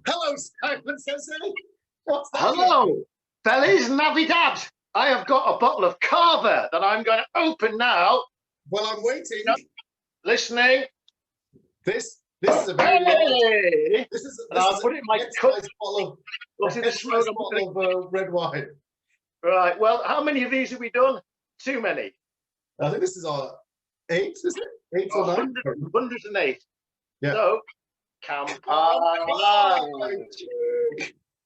Hello, Simon Sensei. What's that? Hello, fellas, Navidad. I have got a bottle of Carver that I'm going to open now. Well, I'm waiting. Listening. This is a very large. This is I'll put it in my cup. Bottle of red wine. Right. Well, how many of these have we done? Too many. I think this is our 8, is it? 8 or 9? 108. Yeah. So, Campari.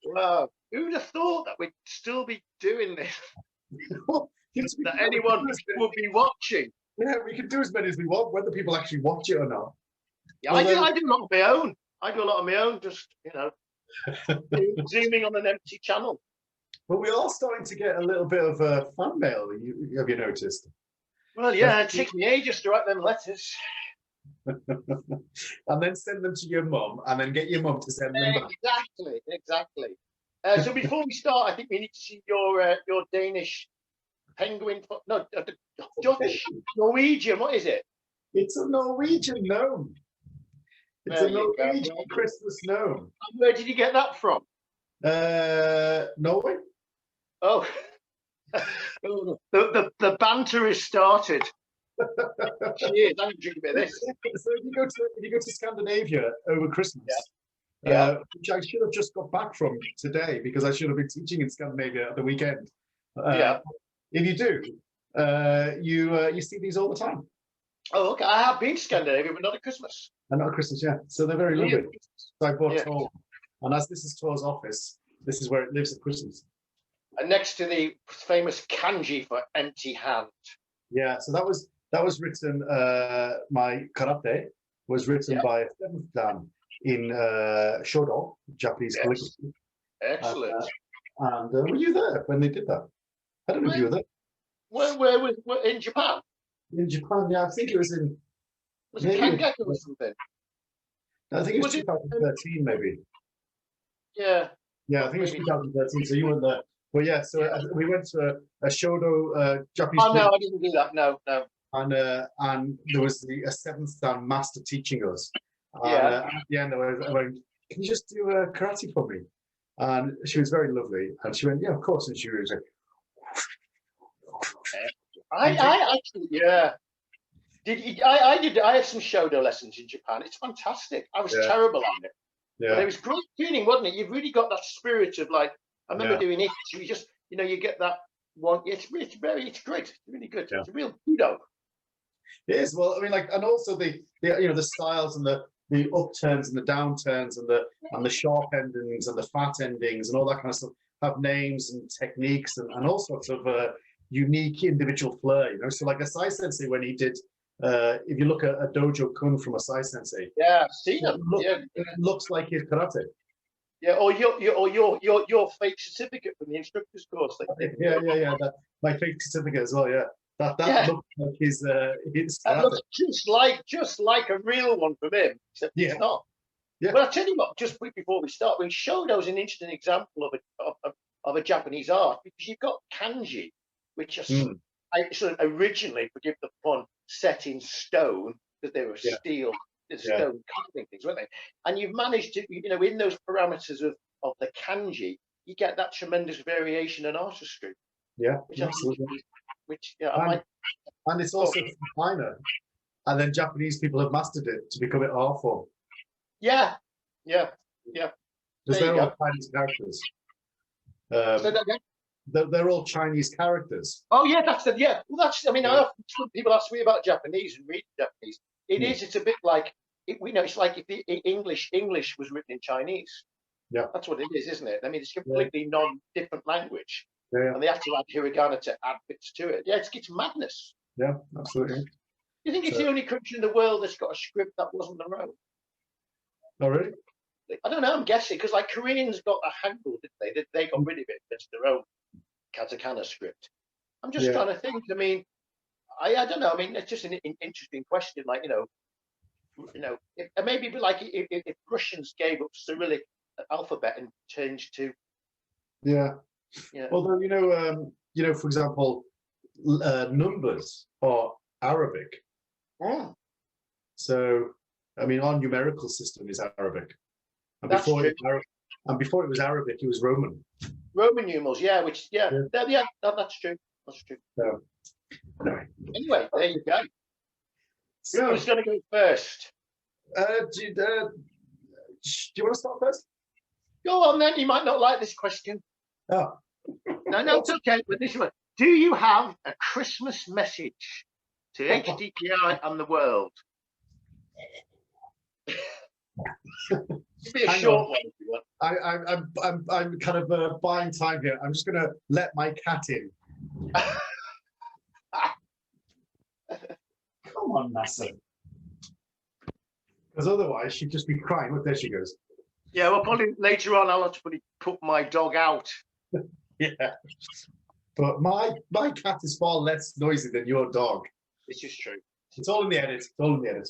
Wow. Who'd have thought that we'd still be doing this? That anyone would be watching. Yeah, we can do as many as we want, whether people actually watch it or not. Yeah, I do a lot of my own. I do a lot of my own, just, zooming on an empty channel. But we are starting to get a little bit of fan mail, have you noticed? Well, yeah, it takes me ages to write them letters. And then send them to your mum, and then get your mum to send them back. Exactly. So before we start, I think we need to see your Danish penguin. No, Dutch, Norwegian. What is it? It's a Norwegian gnome. It's a Norwegian Christmas gnome. And where did you get that from? Norway. Oh, the banter is started. Cheers! I'm drinking a bit of this. So if you go to Scandinavia over Christmas, which I should have just got back from today because I should have been teaching in Scandinavia at the weekend. If you do, you see these all the time. Oh, okay. I have been to Scandinavia, but not at Christmas. And not at Christmas, yeah. So they're very lovely. So I bought Tor, and as this is Tor's office, this is where it lives at Christmas. And next to the famous Kanji for empty hand. Yeah. So that was written. My karate was written by a 7th dan in Shodo, Japanese calligraphy. Excellent. And were you there when they did that? I don't know if you were there. Where in Japan? In Japan, yeah, I think it was in. Was it Kangaku or something? I think it was 2013, maybe. Yeah. Yeah, I think it was 2013. So you weren't there. Well, yeah. So we went to a Shodo Japanese. Oh no, I didn't do that. No. And there was a 7th dan master teaching us. At the end, I went, "Can you just do karate for me?" And she was very lovely, and she went, "Yeah, of course." And she was like, I actually, I had some Shodo lessons in Japan. It's fantastic. I was terrible at it. Yeah. But it was great tuning, wasn't it? You've really got that spirit of like, I remember doing it. So you just, you get that one. It's great. It's really good. Yeah. It's a real kudo. It is. Well, I mean, like, and also the styles and the upturns and the downturns and the sharp endings and the fat endings and all that kind of stuff have names and techniques and all sorts of unique individual flair, So like a Sai Sensei, when he did, if you look at a dojo kun from a Sai Sensei, see them. It looks like his karate. Yeah, or your fake certificate from the instructor's course. My fake certificate as well. Yeah, that looks like his karate. That looks just like a real one from him, except it's not. Yeah. Well, I'll tell you what. Just before we start, Shodo is an interesting example of a Japanese art because you've got kanji, which are sort of originally, forgive the pun, set in stone because they were stone carving things, weren't they? And you've managed to, in those parameters of the kanji, you get that tremendous variation and artistry. Yeah, absolutely. And it's also minor. And then Japanese people have mastered it to become an art form. Yeah. Because they're all Chinese characters. They're all Chinese characters. Oh yeah, that's it. Yeah, well, that's. I mean, I often, people ask me about Japanese and read Japanese. It's a bit like it's like if the English was written in Chinese. Yeah, that's what it is, isn't it? I mean, it's a completely non-different language, and they have to add hiragana to add bits to it. Yeah, it's madness. Yeah, absolutely. You think it's the only country in the world that's got a script that wasn't their own? Oh, really? I don't know. I'm guessing because like Koreans got a Hangul, didn't they? They got rid of it. It's their own katakana script. I'm just trying to think. I mean, I don't know. I mean, it's just an interesting question. Like maybe like if Russians gave up Cyrillic alphabet and changed to Although for example, numbers are Arabic. So I mean, our numerical system is Arabic. And before it was Arabic, it was Roman. Roman numerals, yeah, that's true. That's true. So, anyway, there you go. So, who's going to go first? Do you want to start first? Go on then. You might not like this question. Oh. No, it's okay. But this one: do you have a Christmas message to HDKI and the world? It'll be a short one if you want. I'm kind of buying time here. I'm just going to let my cat in. Come on, Nasa. Because otherwise she'd just be crying. Look, there she goes. Yeah, well, probably later on I'll have to put my dog out. Yeah. But my cat is far less noisy than your dog. This is true. It's all in the edit. It's all in the edit.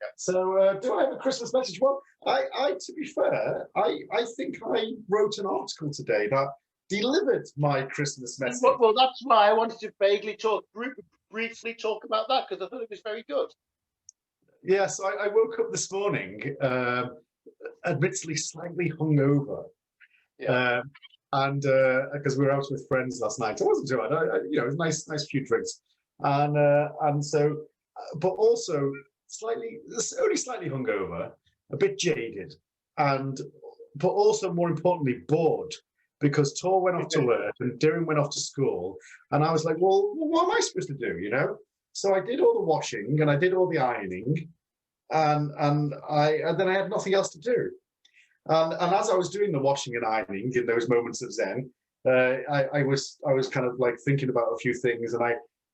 Yeah. So do I have a Christmas message? Well, I to be fair, I think I wrote an article today that delivered my Christmas message. Well, that's why I wanted to briefly talk about that, because I thought it was very good. Yes, I woke up this morning, admittedly slightly hungover. Yeah. And because we were out with friends last night, it wasn't too bad. It was nice few drinks, and so, but also only slightly hungover, a bit jaded, but also more importantly bored, because Tor went off to work and Darren went off to school, and I was like, well, what am I supposed to do? So I did all the washing and I did all the ironing, and then I had nothing else to do. And as I was doing the washing and ironing in those moments of zen, I was kind of like thinking about a few things, and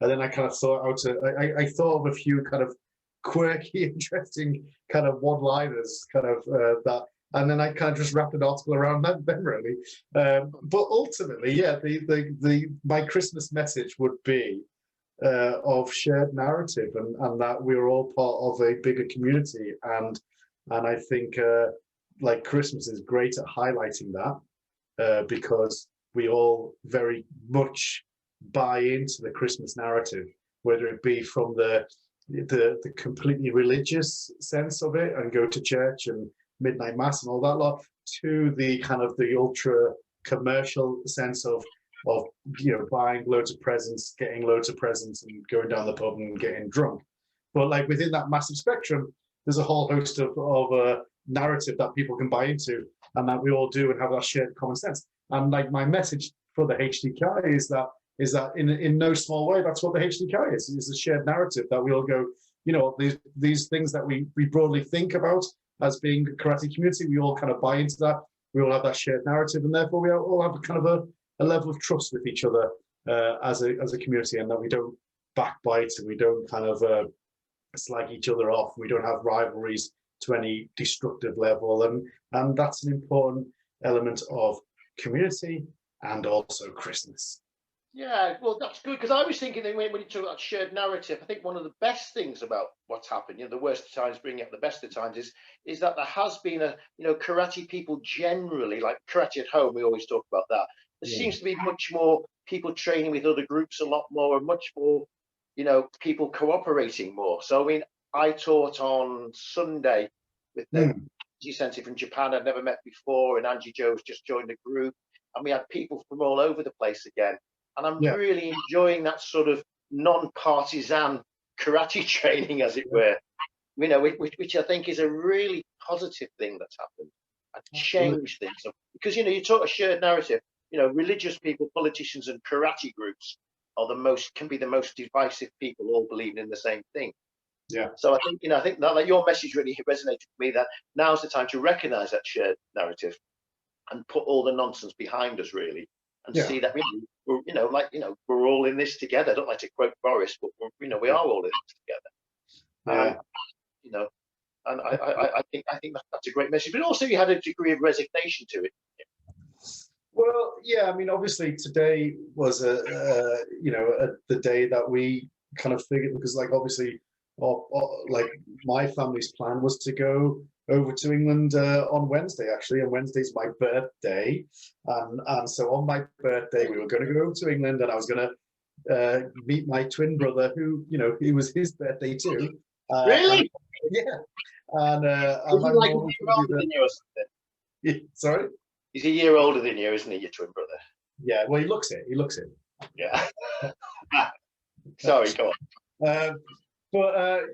then I kind of thought I thought of a few kind of quirky, interesting kind of one-liners, kind of that, and then I kind of just wrapped an article around them really. But ultimately, yeah, my Christmas message would be of shared narrative, and that we're all part of a bigger community, and I think. Like Christmas is great at highlighting that because we all very much buy into the Christmas narrative, whether it be from the completely religious sense of it and go to church and midnight mass and all that lot, to the kind of the ultra commercial sense of buying loads of presents, getting loads of presents, and going down the pub and getting drunk. But like within that massive spectrum, there's a whole host of narrative that people can buy into, and that we all do, and have that shared common sense. And like my message for the HDKI is that in no small way, that's what the HDKI is a shared narrative that we all go, these things that we broadly think about as being a karate community, we all kind of buy into that. We all have that shared narrative, and therefore we all have a kind of a level of trust with each other as a community, and that we don't backbite and we don't kind of slag each other off. We don't have rivalries to any destructive level, and that's an important element of community and also Christmas. Yeah, well, that's good, because I was thinking that when you talk about shared narrative, I think one of the best things about what's happened, the worst of times bringing up the best of times, is that there has been karate people generally, like karate at home, we always talk about that. There seems to be much more people training with other groups, a lot more, and much more, people cooperating more. So I mean, I taught on Sunday with the Sensei from Japan I'd never met before, and Angie Joe's just joined the group, and we had people from all over the place again. And I'm really enjoying that sort of non-partisan karate training, as it were, which I think is a really positive thing that's happened and changed things. Because, you talk a shared narrative, religious people, politicians, and karate groups can be the most divisive people, all believing in the same thing. Yeah. So I think that your message really resonated with me, that now's the time to recognise that shared narrative and put all the nonsense behind us, really, and see that we're all in this together. I don't like to quote Boris, but we are all in this together. And I think that's a great message. But also, you had a degree of resignation to it. Well, yeah. I mean, obviously, today was the day that we kind of figured, because like obviously. Like my family's plan was to go over to England on Wednesday, actually, and Wednesday's my birthday, and so on my birthday we were going to go over to England, and I was going to meet my twin brother, who it was his birthday too. Really? Yeah. And my like mom older than you or something? Sorry? He's a year older than you, isn't he, your twin brother? Yeah, well, he looks it. He looks it. Yeah. Sorry, go on.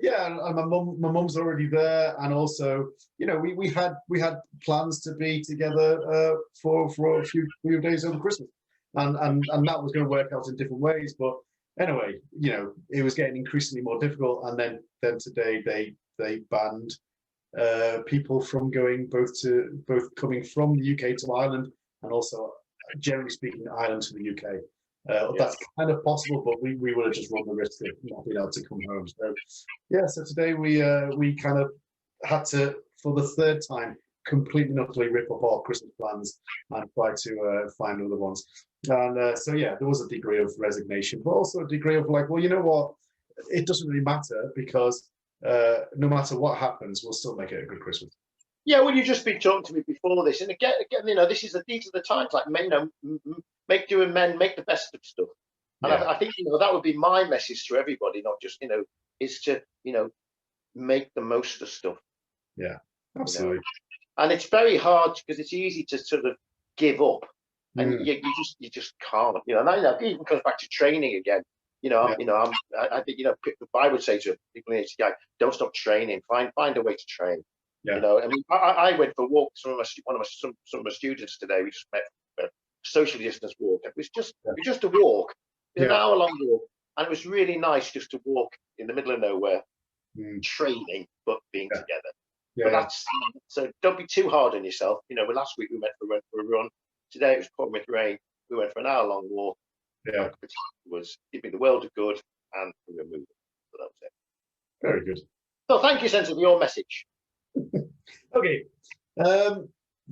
Yeah, and my mum's already there, and also, you know, we had plans to be together for a few days over Christmas, and that was going to work out in different ways. But anyway, you know, it was getting increasingly more difficult, and then today they banned people from going both coming from the UK to Ireland, and also, generally speaking, Ireland to the UK. That's kind of possible, but we would have just run the risk of not being able to come home. So yeah, so today we kind of had to, for the third time, completely and utterly rip up our Christmas plans and try to find other ones. And so yeah, there was a degree of resignation, but also a degree of like, well, you know what, it doesn't really matter, because no matter what happens, we'll still make it a good Christmas. Yeah, well, you've just been talking to me before this, and again, you know, these are the times, like, you know, make do and men make the best of stuff. And I think, you know, that would be my message to everybody, not just, you know, is to, you know, make the most of stuff. Yeah, absolutely. You know? And it's very hard, because it's easy to sort of give up, and you just can't. You know, and it even comes back to training again. You know, I think, you know, I would say to people in HDKI, don't stop training. Find a way to train. Yeah. You know, I mean, I went for a walk. Some of my students today. We just met for a social distance walk. It was just a walk, an hour-long walk, and it was really nice just to walk in the middle of nowhere, training but being together. Yeah, but that's so. Don't be too hard on yourself. You know, last week we went for a run. Today it was pouring with rain. We went for an hour-long walk. Yeah, it was giving the world a good, and we were moving. So that was it. Very good. So thank you, Senator, for your message. Okay,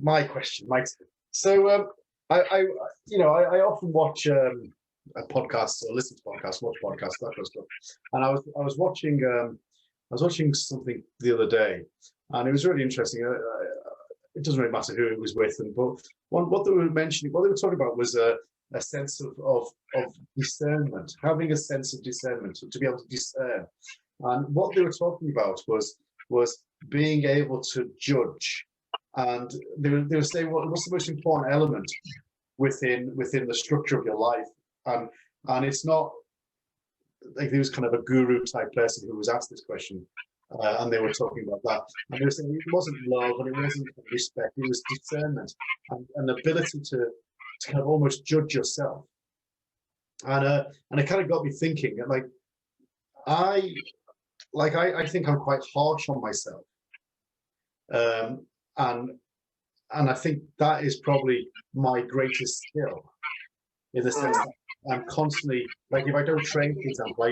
my question, Mike. So I you know, I often watch podcasts, or listen to podcasts, watch podcasts, that kind of stuff. And I was watching something the other day, and it was really interesting. It doesn't really matter who it was with, but what they were mentioning, what they were talking about was a sense of discernment, having a sense of discernment, to be able to discern. And what they were talking about was being able to judge. And they were saying, what's the most important element within the structure of your life? And it's not like there was kind of a guru type person who was asked this question, and they were talking about that. And they were saying it wasn't love, and it wasn't respect, it was discernment and an ability to kind of almost judge yourself. And it kind of got me thinking, like I think I'm quite harsh on myself. And I think that is probably my greatest skill, in the sense that I'm constantly, like, if I don't train, for example,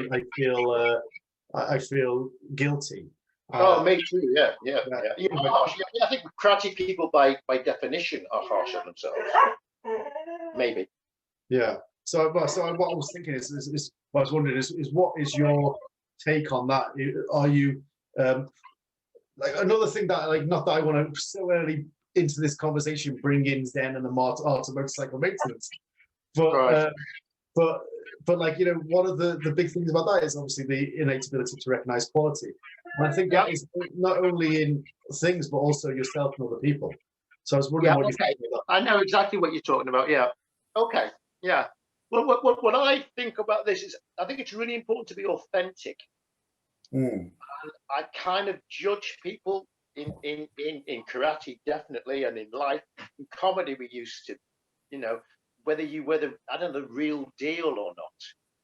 I feel guilty. Me too. Yeah. I think karate people, by definition, are harsh on themselves. Maybe. Yeah. So what I was thinking is what I was wondering is what is your take on that? Are you like, another thing that, like, not that I want to so early into this conversation bring in Zen and the art of motorcycle maintenance, but right. but like, you know, one of the big things about that is obviously the innate ability to recognize quality, and I think that is not only in things but also yourself and other people. So I was wondering what you think about that. I know exactly what you're talking about. Yeah. Okay. Yeah. Well, what I think about this is, I think it's really important to be authentic. And I kind of judge people in karate, definitely, and in life. In comedy, we used to, you know, whether I don't know, the real deal or not.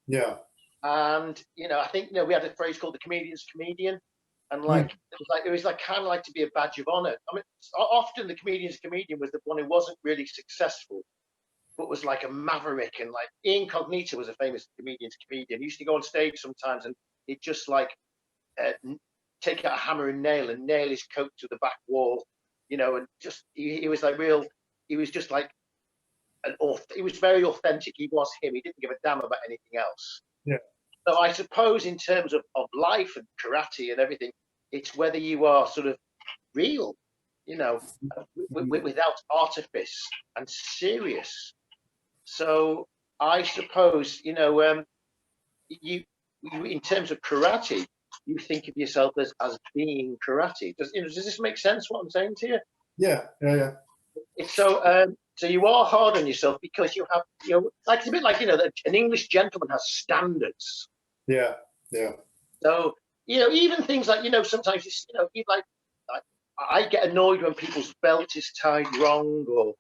Yeah. And you know, I think, you know, we had a phrase called the comedian's comedian, and like it was like kind of like to be a badge of honor. I mean, often the comedian's comedian was the one who wasn't really successful, but was like a maverick. And like Ian Cognito was a famous comedian's comedian. He used to go on stage sometimes, and he'd just like take out a hammer and nail his coat to the back wall, you know, and just he was like real. He was just like he was very authentic. He was him. He didn't give a damn about anything else. Yeah. So I suppose in terms of life and karate and everything, it's whether you are sort of real, you know, without artifice, and serious. So I suppose, you know, you in terms of karate, you think of yourself as being karate. Does this make sense, what I'm saying to you? Yeah. It's so you are hard on yourself because you have, like it's a bit like, an English gentleman has standards. Yeah, yeah. So, even things like, sometimes it's, like I get annoyed when people's belt is tied wrong, or,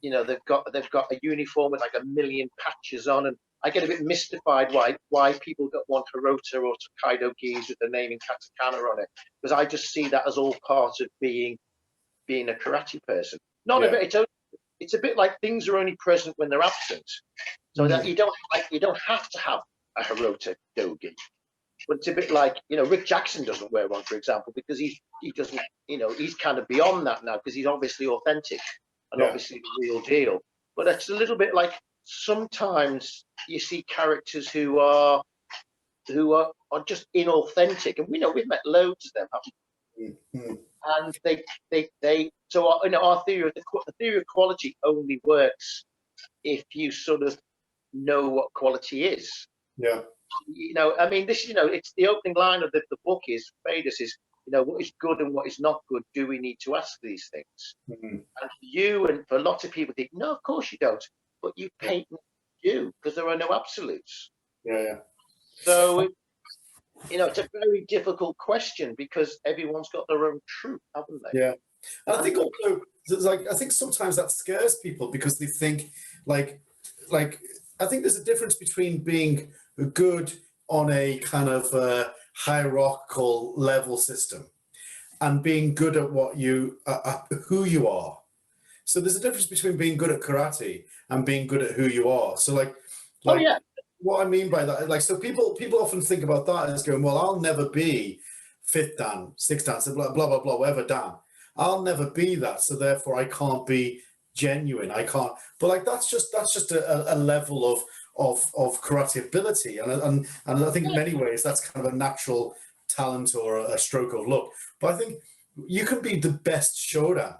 they've got a uniform with like a million patches on, and I get a bit mystified why people don't want Hirota or Tokaido gis with the name in katakana on it, because I just see that as all part of being a karate person. None of it. It's a bit like things are only present when they're absent, so that you don't have to have a Hirota dogi. But it's a bit like, Rick Jackson doesn't wear one, for example, because he doesn't, he's kind of beyond that now, because he's obviously authentic and obviously the real deal. But it's a little bit like sometimes you see characters who are just inauthentic, and we've met loads of them, haven't we? Mm-hmm. And our theory of quality only works if you sort of know what quality is. Yeah. I mean, this, it's the opening line of the book is Fadus is, what is good and what is not good. Do we need to ask these things? Mm-hmm. And for lots of people think, no, of course you don't. But you paint you, because there are no absolutes. Yeah. So, it's a very difficult question because everyone's got their own truth, haven't they? Yeah. And I think also, I think sometimes that scares people because they think like I think there's a difference between being good on a kind of hierarchical level system and being good at what who you are. So there's a difference between being good at karate and being good at who you are. So like what I mean by that, so people often think about that as going, well, I'll never be fifth dan, sixth dan, so blah blah blah blah, whatever dan. I'll never be that, so therefore I can't be genuine. I can't. But like that's just a level of karate ability, and I think in many ways that's kind of a natural talent or a stroke of luck. But I think you can be the best shodan.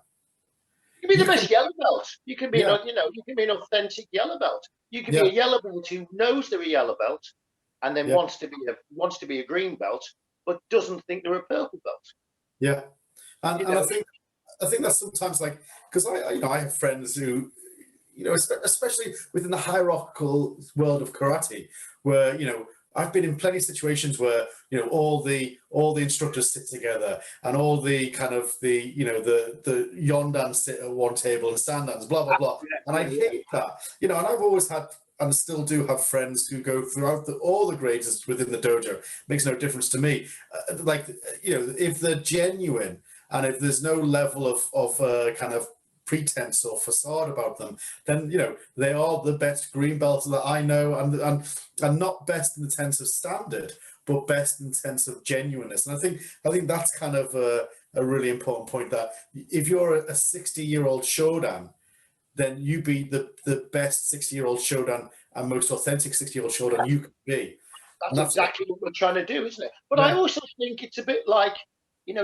You can be the best yellow belt. You can be you can be an authentic yellow belt. You can be a yellow belt who knows they're a yellow belt, and then wants to be a green belt, but doesn't think they're a purple belt. Yeah, and I think that's sometimes like, because I have friends who, especially within the hierarchical world of karate, where I've been in plenty of situations where all the instructors sit together and all the kind of the yondans sit at one table and sandans, blah blah blah, and I hate that. And I've always had and still do have friends who go throughout all the grades within the dojo. Makes no difference to me. If they're genuine and if there's no level of kind of pretense or facade about them, then they are the best green belts that I know, and not best in the sense of standard, but best in the sense of genuineness. And I think that's kind of a really important point, that if you're a 60-year-old shodan, then you be the best 60-year-old shodan and most authentic 60-year-old shodan you can be. That's exactly what we're trying to do, isn't it? But I also think it's a bit like,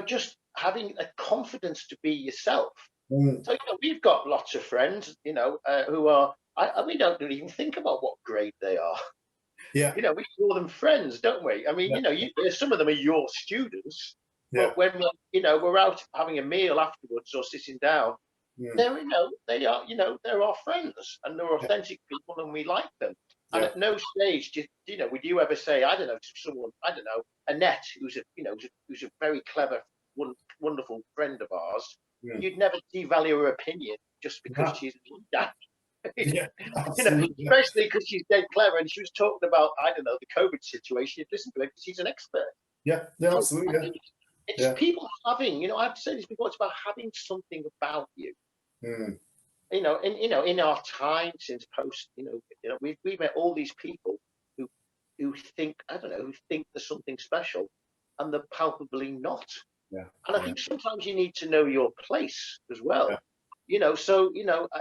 just having a confidence to be yourself. So we've got lots of friends, who are. We don't even think about what grade they are. Yeah. We call them friends, don't we? I mean, some of them are your students, but when we're out having a meal afterwards or sitting down, they're they're our friends and they're authentic people and we like them. And at no stage would you ever say, I don't know, to someone, I don't know, Annette, who's a very clever, wonderful friend of ours. You'd never devalue her opinion just because she's that. Especially because she's dead clever and she was talking about, I don't know, the COVID situation. You'd listen to her because she's an expert. Yeah, absolutely. It's people having, I've said this before, it's about having something about you. In our time since post, we've met all these people who think, I don't know, who think there's something special, and they're palpably not. Yeah. And I think sometimes you need to know your place as well.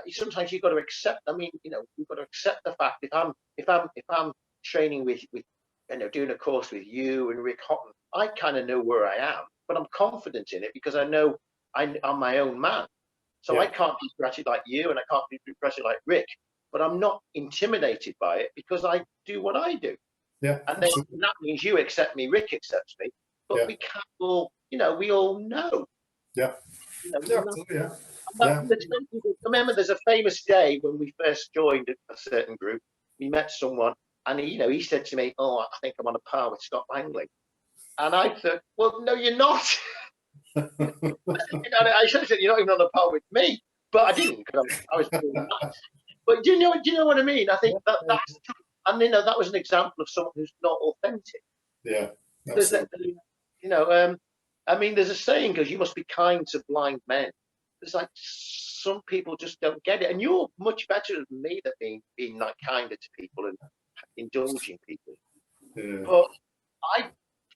Sometimes you've got to accept. I mean, we've got to accept the fact if I'm training with doing a course with you and Rick Houghton, I kind of know where I am, but I'm confident in it because I know I'm my own man. So I can't be karate like you, and I can't be karate like Rick, but I'm not intimidated by it because I do what I do. Yeah. And then that means you accept me, Rick accepts me, but we can't all, we all know. Yeah. Absolutely, Yeah. Remember, there's a famous day when we first joined a certain group. We met someone, and he said to me, "Oh, I think I'm on a par with Scott Langley." And I thought, "Well, no, you're not." I should have said, "You're not even on a par with me," but I didn't because I was doing that. But do you know what I mean? I think that's, and that was an example of someone who's not authentic. Yeah. I mean, there's a saying goes, "You must be kind to blind men." There's like some people just don't get it, and you're much better than me at being like kinder to people and indulging people. Yeah. But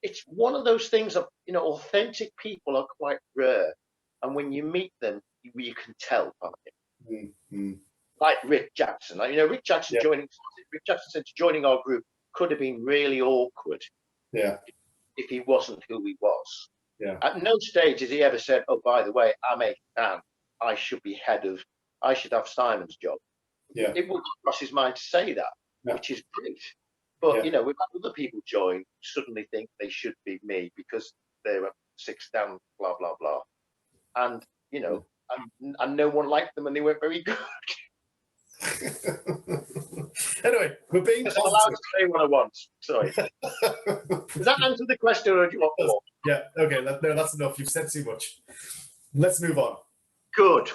it's one of those things of authentic people are quite rare, and when you meet them, you can tell, can't you? Mm-hmm. Like Rick Jackson, Rick Jackson said joining our group could have been really awkward. Yeah. If he wasn't who he was. Yeah. At no stage has he ever said, "Oh, by the way, I'm a fan. I should have Simon's job." Yeah. It wouldn't cross his mind to say that, which is great. But we've had other people join who suddenly think they should be me because they're a 6 down, blah blah blah, and and no one liked them and they weren't very good. Anyway, we're being I'm allowed to say what I want. Sorry. Does that answer the question, or do you want more? Yeah. Okay. No, that's enough. You've said too much. Let's move on. Good.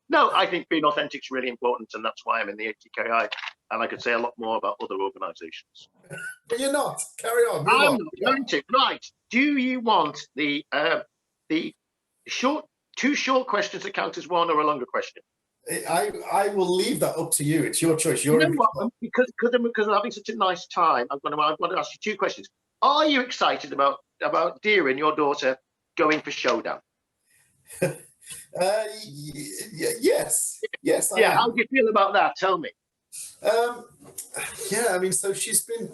No, I think being authentic is really important, and that's why I'm in the HDKI. And I could say a lot more about other organisations. But you're not. Carry on. I'm not going to. Right. Do you want the two short questions that count as one, or a longer question? I will leave that up to you. It's your choice. Because I'm having such a nice time, I'm going to ask you two questions. Are you excited about Deering, your daughter, going for Showdown? Yes. I am. How do you feel about that? Tell me. I mean, so she's been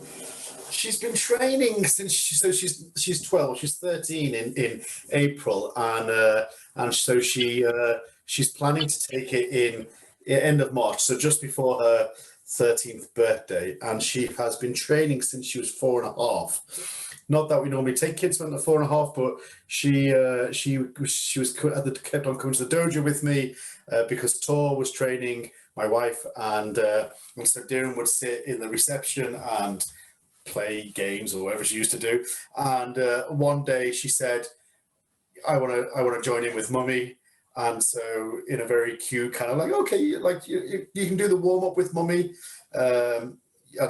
training since she's 12. She's 13 in April, and so she's planning to take it in end of March, so just before her 13th birthday, and she has been training since she was 4.5. Not that we normally take kids when they're 4.5, but she kept on coming to the dojo with me because Tor was training my wife, and so Darren would sit in the reception and play games or whatever she used to do. And one day she said, "I want to join in with Mummy." And so, in a very cute kind of like, "Okay, like you can do the warm up with Mummy." And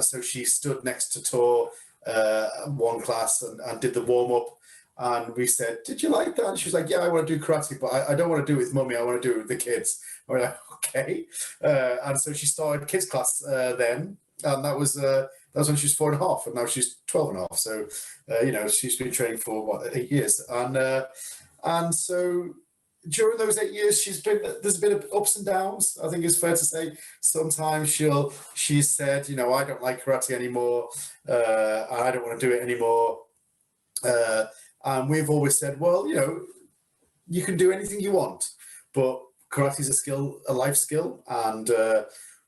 so she stood next to Tor one class and did the warm up. And we said, "Did you like that?" And she was like, "Yeah, I want to do karate, but I don't want to do it with Mummy. I want to do it with the kids." And we're like, "Okay." And so she started kids class then, and that was when she was 4.5, and now she's 12.5. So she's been training for 8 years, and so during those 8 years, there's been ups and downs. I think it's fair to say. Sometimes she's said, "I don't like karate anymore. I don't want to do it anymore." And we've always said, "Well, you can do anything you want, but karate is a life skill, and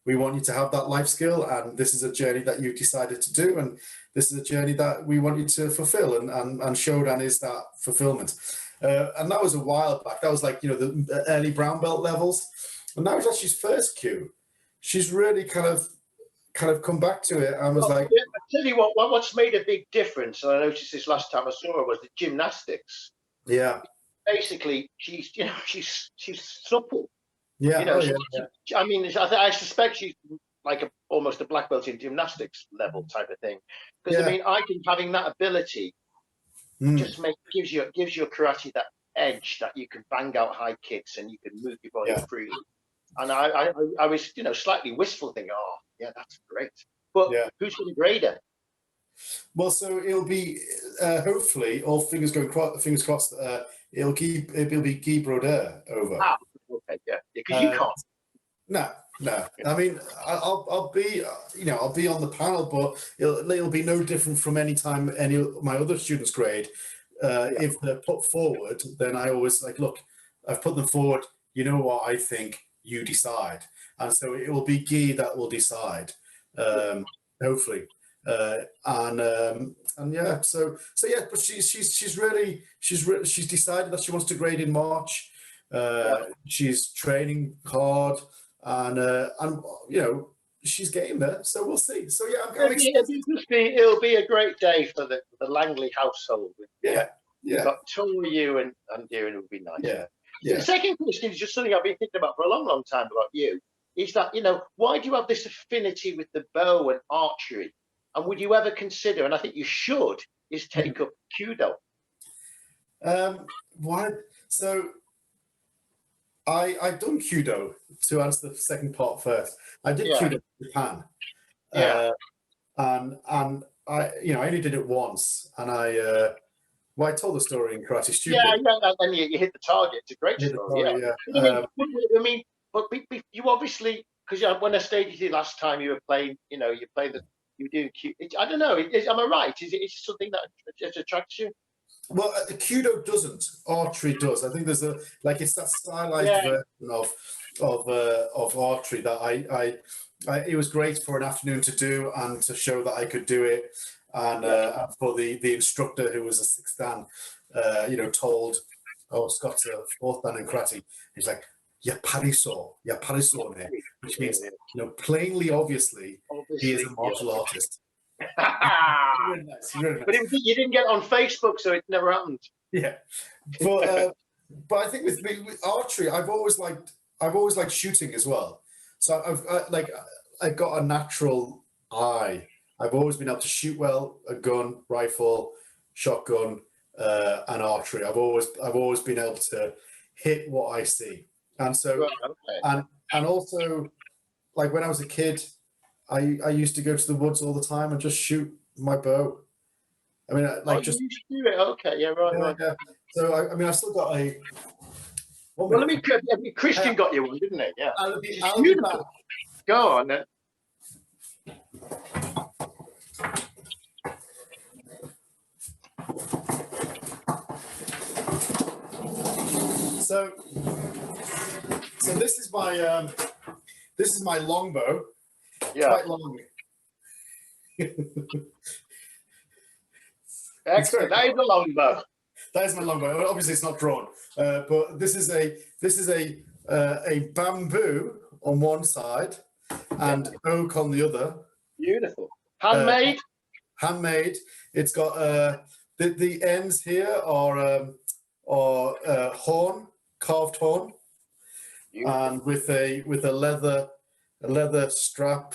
we want you to have that life skill. And this is a journey that you've decided to do, and this is a journey that we want you to fulfill. And Shodan is that fulfillment." And that was a while back. That was like the early brown belt levels, and now it's she's first Q. She's really kind of come back to it and was I tell you what's made a big difference, and I noticed this last time I saw her, was the gymnastics. Yeah. Basically, she's supple. Yeah. I mean, I suspect she's like almost a black belt in gymnastics level type of thing. Because I mean, I think having that ability just gives your karate that edge that you can bang out high kicks and you can move your body freely. And I was slightly wistful, thinking, "Oh, yeah, that's great." But who's going to grade her? Well, so it'll be hopefully, all fingers crossed. It'll be Guy Brodeur over. Ah, okay, yeah, because you can't. No. I mean, I'll be on the panel, but it'll be no different from any time any of my other students grade. If they're put forward, then I always look, I've put them forward. You know what I think? You decide, and so it will be Guy that will decide, hopefully. And yeah, so yeah, but she's decided that she wants to grade in March. She's training hard, and you know, she's getting there. So we'll see. So yeah, I'm it'll be a great day for the Langley household. Yeah. You've got Tor, you and Deering. It would be nice. Yeah. The second question is just something I've been thinking about for a long, long time about you. Is that, you know, why do you have this affinity with the bow and archery? And would you ever consider, and I think you should, is take up Kudo? Why? So I've done Kudo, to answer the second part first. I did Kudo in Japan. And I, you know, I only did it once, and I told the story in Karate Stupid. And you hit the target. It's a great story. I mean, but you obviously, because when I stayed with you last time, you were playing. You know, you were doing. I don't know. Am I right? Is it something that attracts you? Well, Kudo doesn't. Archery does. I think there's it's that stylized version of archery that it was great for an afternoon to do and to show that I could do it. And for the instructor, who was a sixth dan, you know, told, Scott's a fourth dan in karate. He's like, Yapariso ne, which means, you know, plainly, obviously he is a martial artist. Really nice. But you didn't get on Facebook, so it never happened. Yeah, but I think with archery, I've always liked shooting as well. So I've got a natural eye. I've always been able to shoot well, a gun, rifle, shotgun, and archery. I've always been able to hit what I see. And so, and also, like when I was a kid, I used to go to the woods all the time and just shoot my bow. I mean, you used to do it. Okay, right. Yeah. So I mean, I've still got a. Well, Christian got you one, didn't he? Yeah. I'll be back. Go on then. So this is my longbow. Yeah. Quite long. Excellent. That is a longbow. That is my longbow. Obviously, it's not drawn, but this is a bamboo on one side and oak on the other. Beautiful. Handmade. Handmade. It's got the ends here are horn, carved horn, and with a leather strap,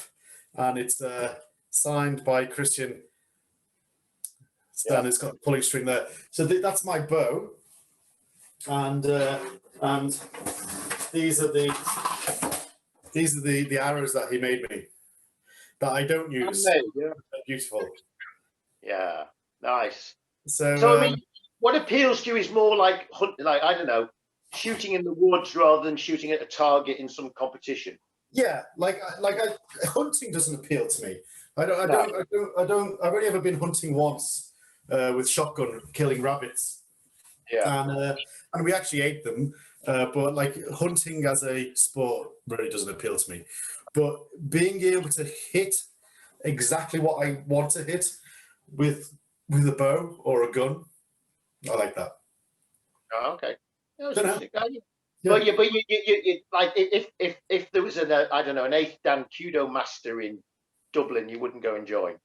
and it's signed by Christian Stan. Yeah. It's got the pulling string there. So that's my bow, and these are the arrows that he made me that I don't use. They're beautiful. Yeah, nice. So I mean, what appeals to you is more like I don't know, shooting in the woods rather than shooting at a target in some competition. Yeah, hunting doesn't appeal to me. I've only ever been hunting once with shotgun, killing rabbits. Yeah. And we actually ate them, but like hunting as a sport really doesn't appeal to me. But being able to hit exactly what I want to hit with a bow or a gun, I like that. Oh, okay. Well, yeah, but you like if there was an eighth dan Kudo master in Dublin, you wouldn't go and join.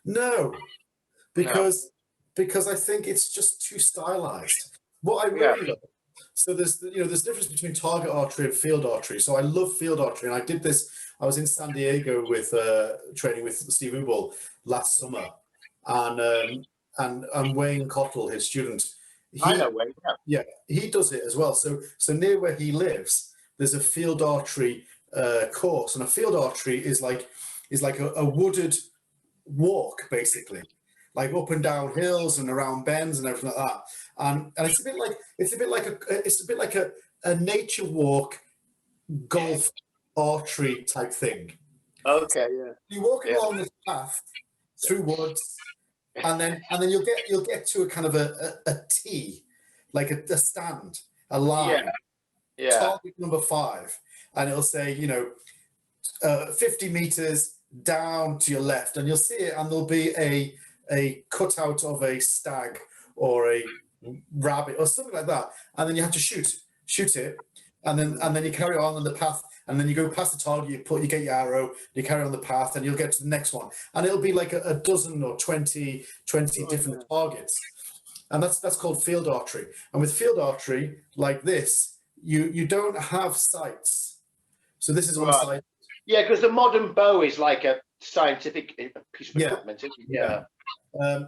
No, because I think it's just too stylized. What I really love. So there's a difference between target archery and field archery. So I love field archery, and I did this. I was in San Diego with training with Steve Uball last summer, and Wayne Cottle, his student. I know Wayne. Yeah, he does it as well. So near where he lives, there's a field archery course, and a field archery is like a wooded walk, basically, like up and down hills and around bends and everything like that. And it's a bit like a nature walk, golf archery type thing. Okay, yeah. You walk along this path through woods, and then you'll get to a kind of a tee, like a stand, a line. Yeah. Target number 5, and it'll say 50 meters down to your left, and you'll see it, and there'll be a cutout of a stag or a rabbit or something like that, and then you have to shoot. shoot it, and then you carry on the path, and then you go past the target, you get your arrow, you carry on the path, and you'll get to the next one, and it'll be like a dozen or 20 different targets, and that's called field archery. And with field archery like this, you don't have sights, so this is one sight. Yeah, because the modern bow is like a scientific piece of equipment, isn't it? Yeah.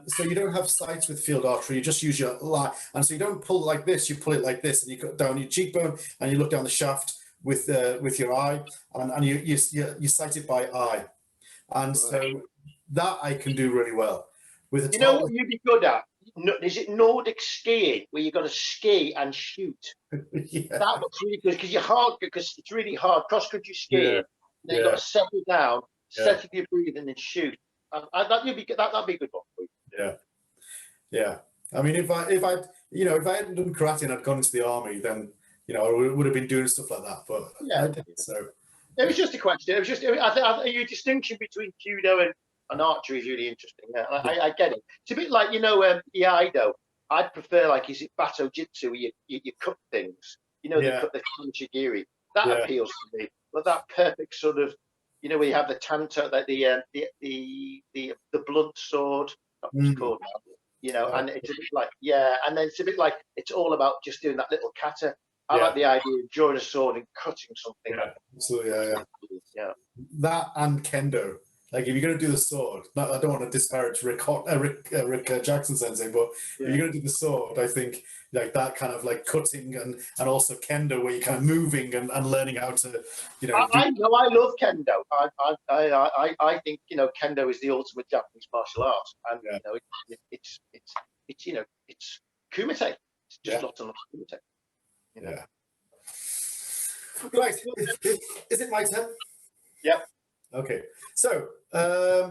So you don't have sights with field archery. You just use your eye, and so you don't pull it like this. You pull it like this, and you go down your cheekbone, and you look down the shaft with your eye, and you sight it by eye, and so that I can do really well. With you know what you'd be good at? Is it Nordic skiing, where you've got to ski and shoot? Yeah. That looks really good because it's really hard cross country skiing. Then you've got to settle down, settle your breathing, and shoot. That'd be a good one for you. Yeah. I mean, if I hadn't done karate and I'd gone into the army, then I would have been doing stuff like that. But I didn't. So it was just a question. It was just your distinction between judo and archery is really interesting. Yeah, I get it. It's a bit like Iaido. I'd prefer is it Bato Jitsu where you cut things. They cut the kanji. That appeals to me. But that perfect sort of where you have the tanto, like the blunt sword, that's what it's called now, and it's a bit like, and then it's a bit like it's all about just doing that little kata. I like the idea of drawing a sword and cutting something. Yeah, absolutely, yeah. That and kendo. Like, if you're going to do the sword, I don't want to disparage Rick Jackson sensei, but if you're going to do the sword, I think like that kind of like cutting and also kendo, where you're kind of moving and learning how to, I love kendo. I think kendo is the ultimate Japanese martial art, and it's kumite. It's just lots and lots of kumite. Yeah. Right. Is it my turn? Yep. Okay. So, I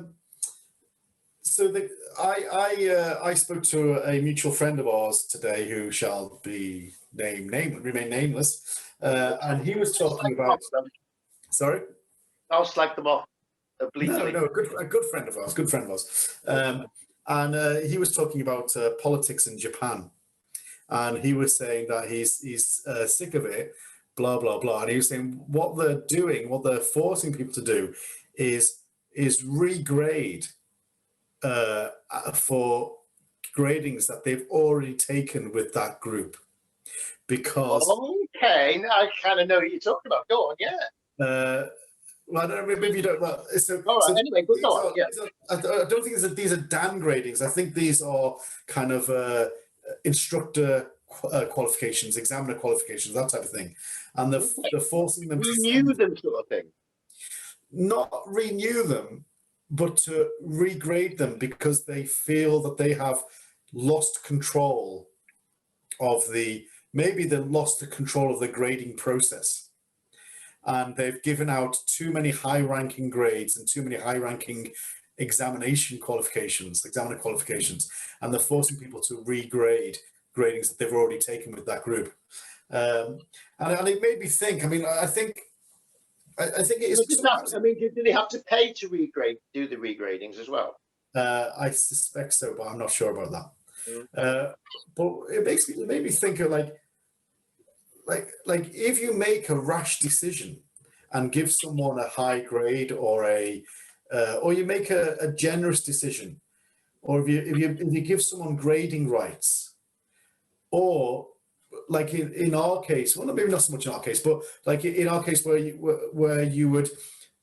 spoke to a mutual friend of ours today who shall remain nameless, and he was talking about. Sorry. I'll slag them off. No, a good friend of ours, and he was talking about politics in Japan, and he was saying that he's sick of it, blah blah blah, and he was saying what they're forcing people to do is regrade for gradings that they've already taken with that group, because okay, now I kind of know what you're talking about. Go on, well, I don't know, maybe you don't. Well, all right. Anyway, go on. I don't think these are Dan gradings. I think these are kind of instructor qualifications, examiner qualifications, that type of thing, and they're forcing them to renew them, sort of thing. Not renew them, but to regrade them, because they feel that they have lost control of maybe they've lost the control of the grading process, and they've given out too many high-ranking grades and too many high-ranking examiner qualifications, and they're forcing people to regrade gradings that they've already taken with that group. And it made me think. I mean, I think it is. Do they have to pay to do the regradings as well? I suspect so, but I'm not sure about that. But it made me think of like if you make a rash decision and give someone a high grade, or you make a generous decision, or if you give someone grading rights, or like in our case, well, maybe not so much in our case, but like in our case where you would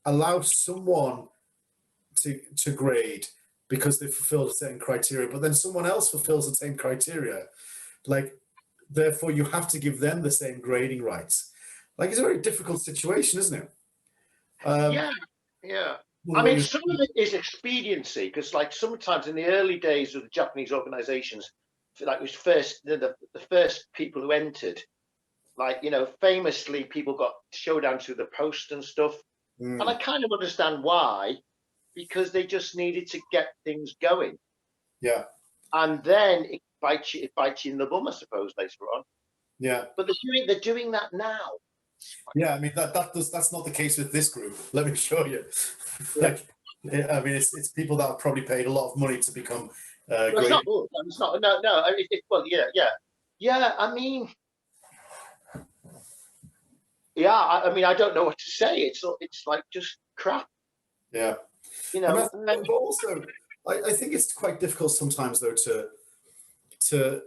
allow someone to grade because they fulfilled a certain criteria, but then someone else fulfills the same criteria, like therefore you have to give them the same grading rights. Like, it's a very difficult situation, isn't it? Yeah. I mean, some of it is expediency, because like sometimes in the early days of the Japanese organizations, like it was the first people who entered, like, famously people got showdown through the post and stuff. And I kind of understand why, because they just needed to get things going. Yeah. And then it bites you in the bum, I suppose, later on. Yeah. But they're doing that now. Yeah, I mean that's not the case with this group. Let me show you. I mean, it's people that have probably paid a lot of money to become. It's not. No. Well, yeah. I mean, yeah, I mean, I don't know what to say. It's like just crap. Yeah. You know. But also, I think it's quite difficult sometimes though to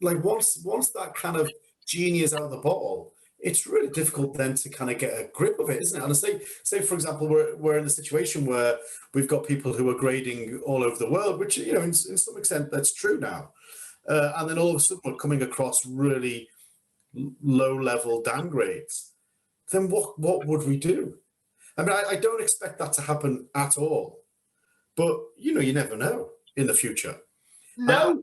like once that kind of genie is out of the bottle, it's really difficult then to kind of get a grip of it, isn't it? And say for example, we're in a situation where we've got people who are grading all over the world, which, you know, in some extent that's true now. And then all of a sudden we're coming across really low level downgrades. Then what would we do? I mean, I don't expect that to happen at all, but you know, you never know in the future. No.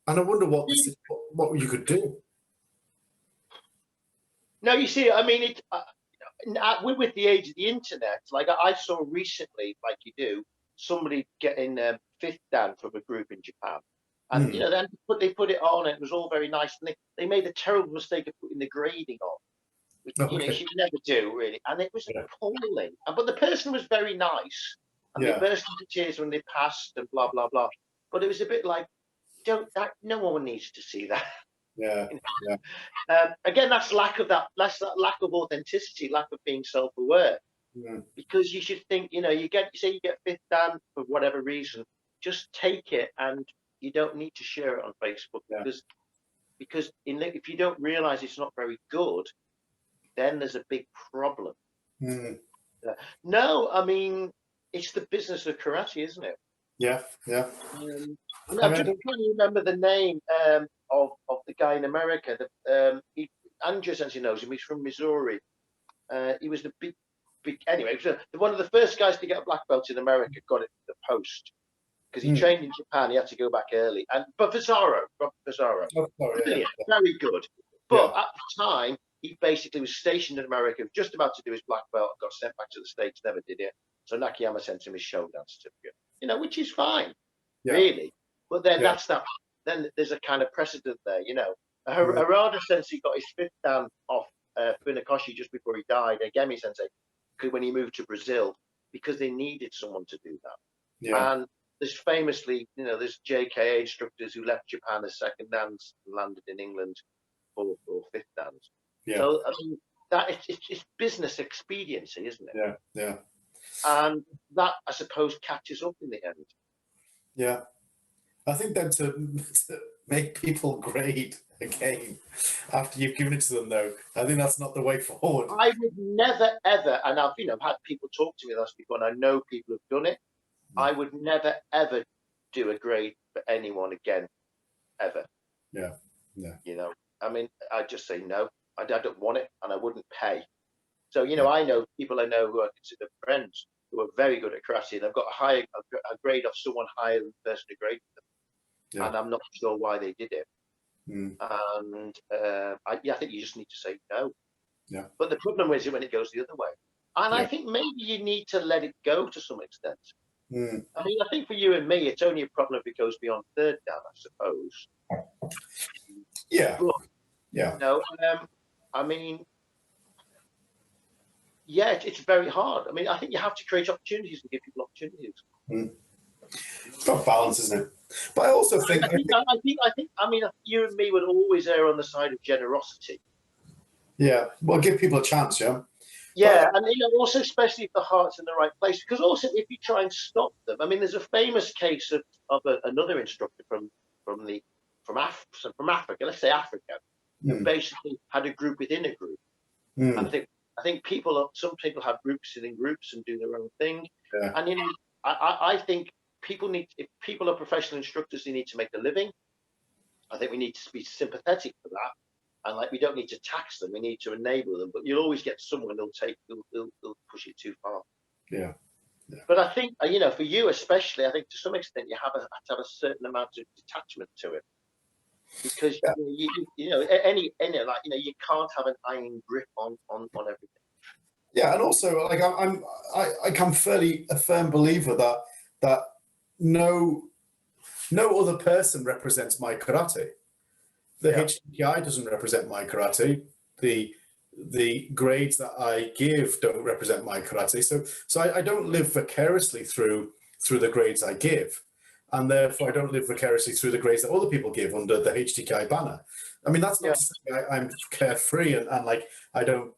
And I wonder what you could do. No, you see, I mean, with the age of the internet, like I saw recently, like you do, somebody getting fifth dan from a group in Japan. And you know, then they put it on, and it was all very nice. And they made the terrible mistake of putting the grading on, which you know you should never do, really. And it was appalling. But the person was very nice, and they burst into tears when they passed, and blah blah blah. But it was a bit like, no one needs to see that. Yeah, again, that's lack of authenticity, lack of being self-aware. Because you should think, you know, you get fifth dan for whatever reason, just take it, and you don't need to share it on Facebook because if you don't realize it's not very good, then there's a big problem. No, I mean, it's the business of karate, isn't it? Yeah. I'm just trying to remember the name of the guy in America. Andrew, as he knows him, he's from Missouri. He was the big. Anyway, he was one of the first guys to get a black belt in America. Got it the post because he trained in Japan. He had to go back early. But Robert Fazaro, very good. But at the time, he basically was stationed in America, just about to do his black belt, got sent back to the States, never did it. So Nakayama sent him his showdown certificate. You know, which is fine, really. But then then there's a kind of precedent there, you know. Harada Sensei got his fifth dan off Funakoshi just before he died. Agemi Sensei, when he moved to Brazil, because they needed someone to do that. And there's famously, you know, there's JKA instructors who left Japan as second dans and landed in England for fifth dans. So I mean, it's business expediency, isn't it? Yeah. And that, I suppose, catches up in the end. Yeah. I think then to make people grade again after you've given it to them, though, I think that's not the way forward. I would never, ever, and I've had people talk to me this before, and I know people have done it. I would never, ever do a grade for anyone again, ever. Yeah. You know, I mean, I'd just say no. I don't want it, and I wouldn't pay. So, you know, I know people I know who I consider friends who are very good at karate, and I've got a grade off someone higher than the person who graded them. And I'm not sure why they did it. And I think you just need to say no. But the problem is when it goes the other way. And I think maybe you need to let it go to some extent. I mean, I think for you and me, it's only a problem if it goes beyond third dan, I suppose. But, you know, I mean, it's very hard. I mean, I think you have to create opportunities and give people opportunities. It's got balance, isn't it? But I also think I mean, you and me would always err on the side of generosity. Yeah, well, give people a chance, and you know, also especially if the heart's in the right place. Because also, if you try and stop them, I mean, there's a famous case of another instructor from Africa. Let's say Africa, who basically had a group within a group. And I think some people have groups within groups and do their own thing. And you know, I think if people are professional instructors, they need to make a living. I think we need to be sympathetic for that. And like, we don't need to tax them, we need to enable them, but you'll always get someone who'll push it too far. But I think, you know, for you especially, I think to some extent you have to have a certain amount of detachment to it, because you know, any like, you know, you can't have an iron grip on everything. Yeah, and also like I'm fairly a firm believer that no other person represents my karate. The HDKI doesn't represent my karate. The grades that I give don't represent my karate. So I don't live vicariously through the grades I give, and therefore I don't live vicariously through the grades that other people give under the HDKI banner. I mean, that's not to say I'm carefree and like I don't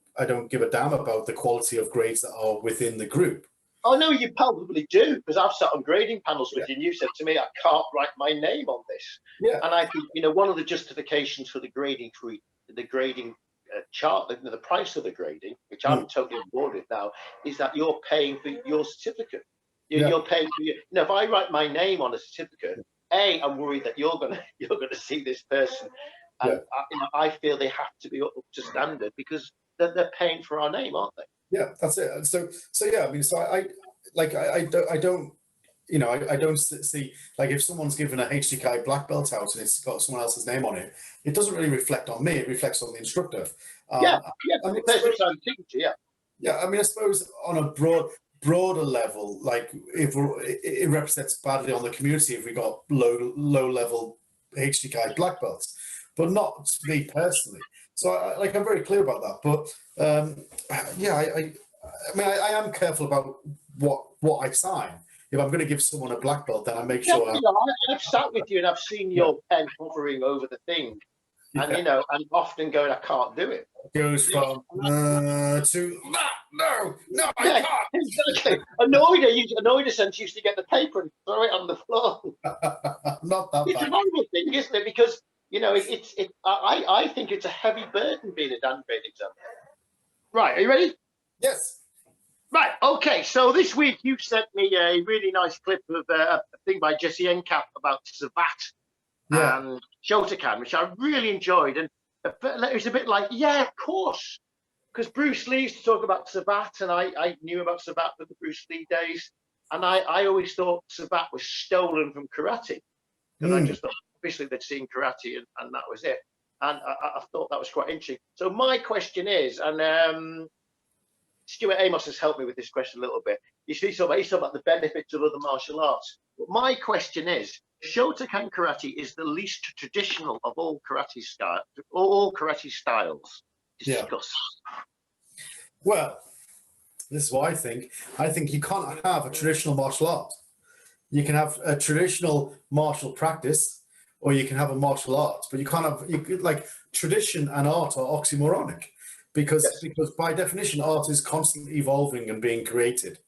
give a damn about the quality of grades that are within the group. Oh no, you probably do, because I've sat on grading panels with you, and you said to me, I can't write my name on this. Yeah. And I think, you know, one of the justifications for the grading chart, the price of the grading, which I'm totally on board with now, is that you're paying for your certificate. You're paying for your, you know, if I write my name on a certificate, I'm worried that you're gonna see this person, and I feel they have to be up to standard, because they're paying for our name, aren't they? Yeah, that's it. So yeah, I mean, so I don't, you know, I don't see, like, if someone's given a HDKI black belt out and it's got someone else's name on it, it doesn't really reflect on me. It reflects on the instructor. I mean, I mean, I suppose on a broader level, like, if it represents badly on the community if we got low level HDKI black belts, but not me personally. So I'm very clear about that. But I mean, I am careful about what I sign. If I'm going to give someone a black belt, then I make sure. I've sat with you and I've seen your pen hovering over the thing, and you know, and often going, I can't do it. Goes from to no, I can't. Exactly. Annoyed since used to get the paper and throw it on the floor. Not that it's bad. A horrible thing, isn't it? Because, you know, I think it's a heavy burden being a Dan grade exam. Right, are you ready? Yes. Right, okay. So this week you sent me a really nice clip of a thing by Jesse Encap about Savat and Shotokan, which I really enjoyed. And it was a bit like, yeah, of course. Because Bruce Lee used to talk about Savat, and I knew about Savat from the Bruce Lee days. And I always thought Savat was stolen from karate. Because I just thought, obviously, they'd seen karate and that was it. And I thought that was quite interesting. So my question is, and Stuart Amos has helped me with this question a little bit. He's talking about the benefits of other martial arts. But my question is, Shotokan karate is the least traditional of all karate styles. Discuss. Well, this is what I think. I think you can't have a traditional martial art. You can have a traditional martial practice, or you can have a martial art, but you can't have, like, tradition and art are oxymoronic. Because by definition, art is constantly evolving and being created,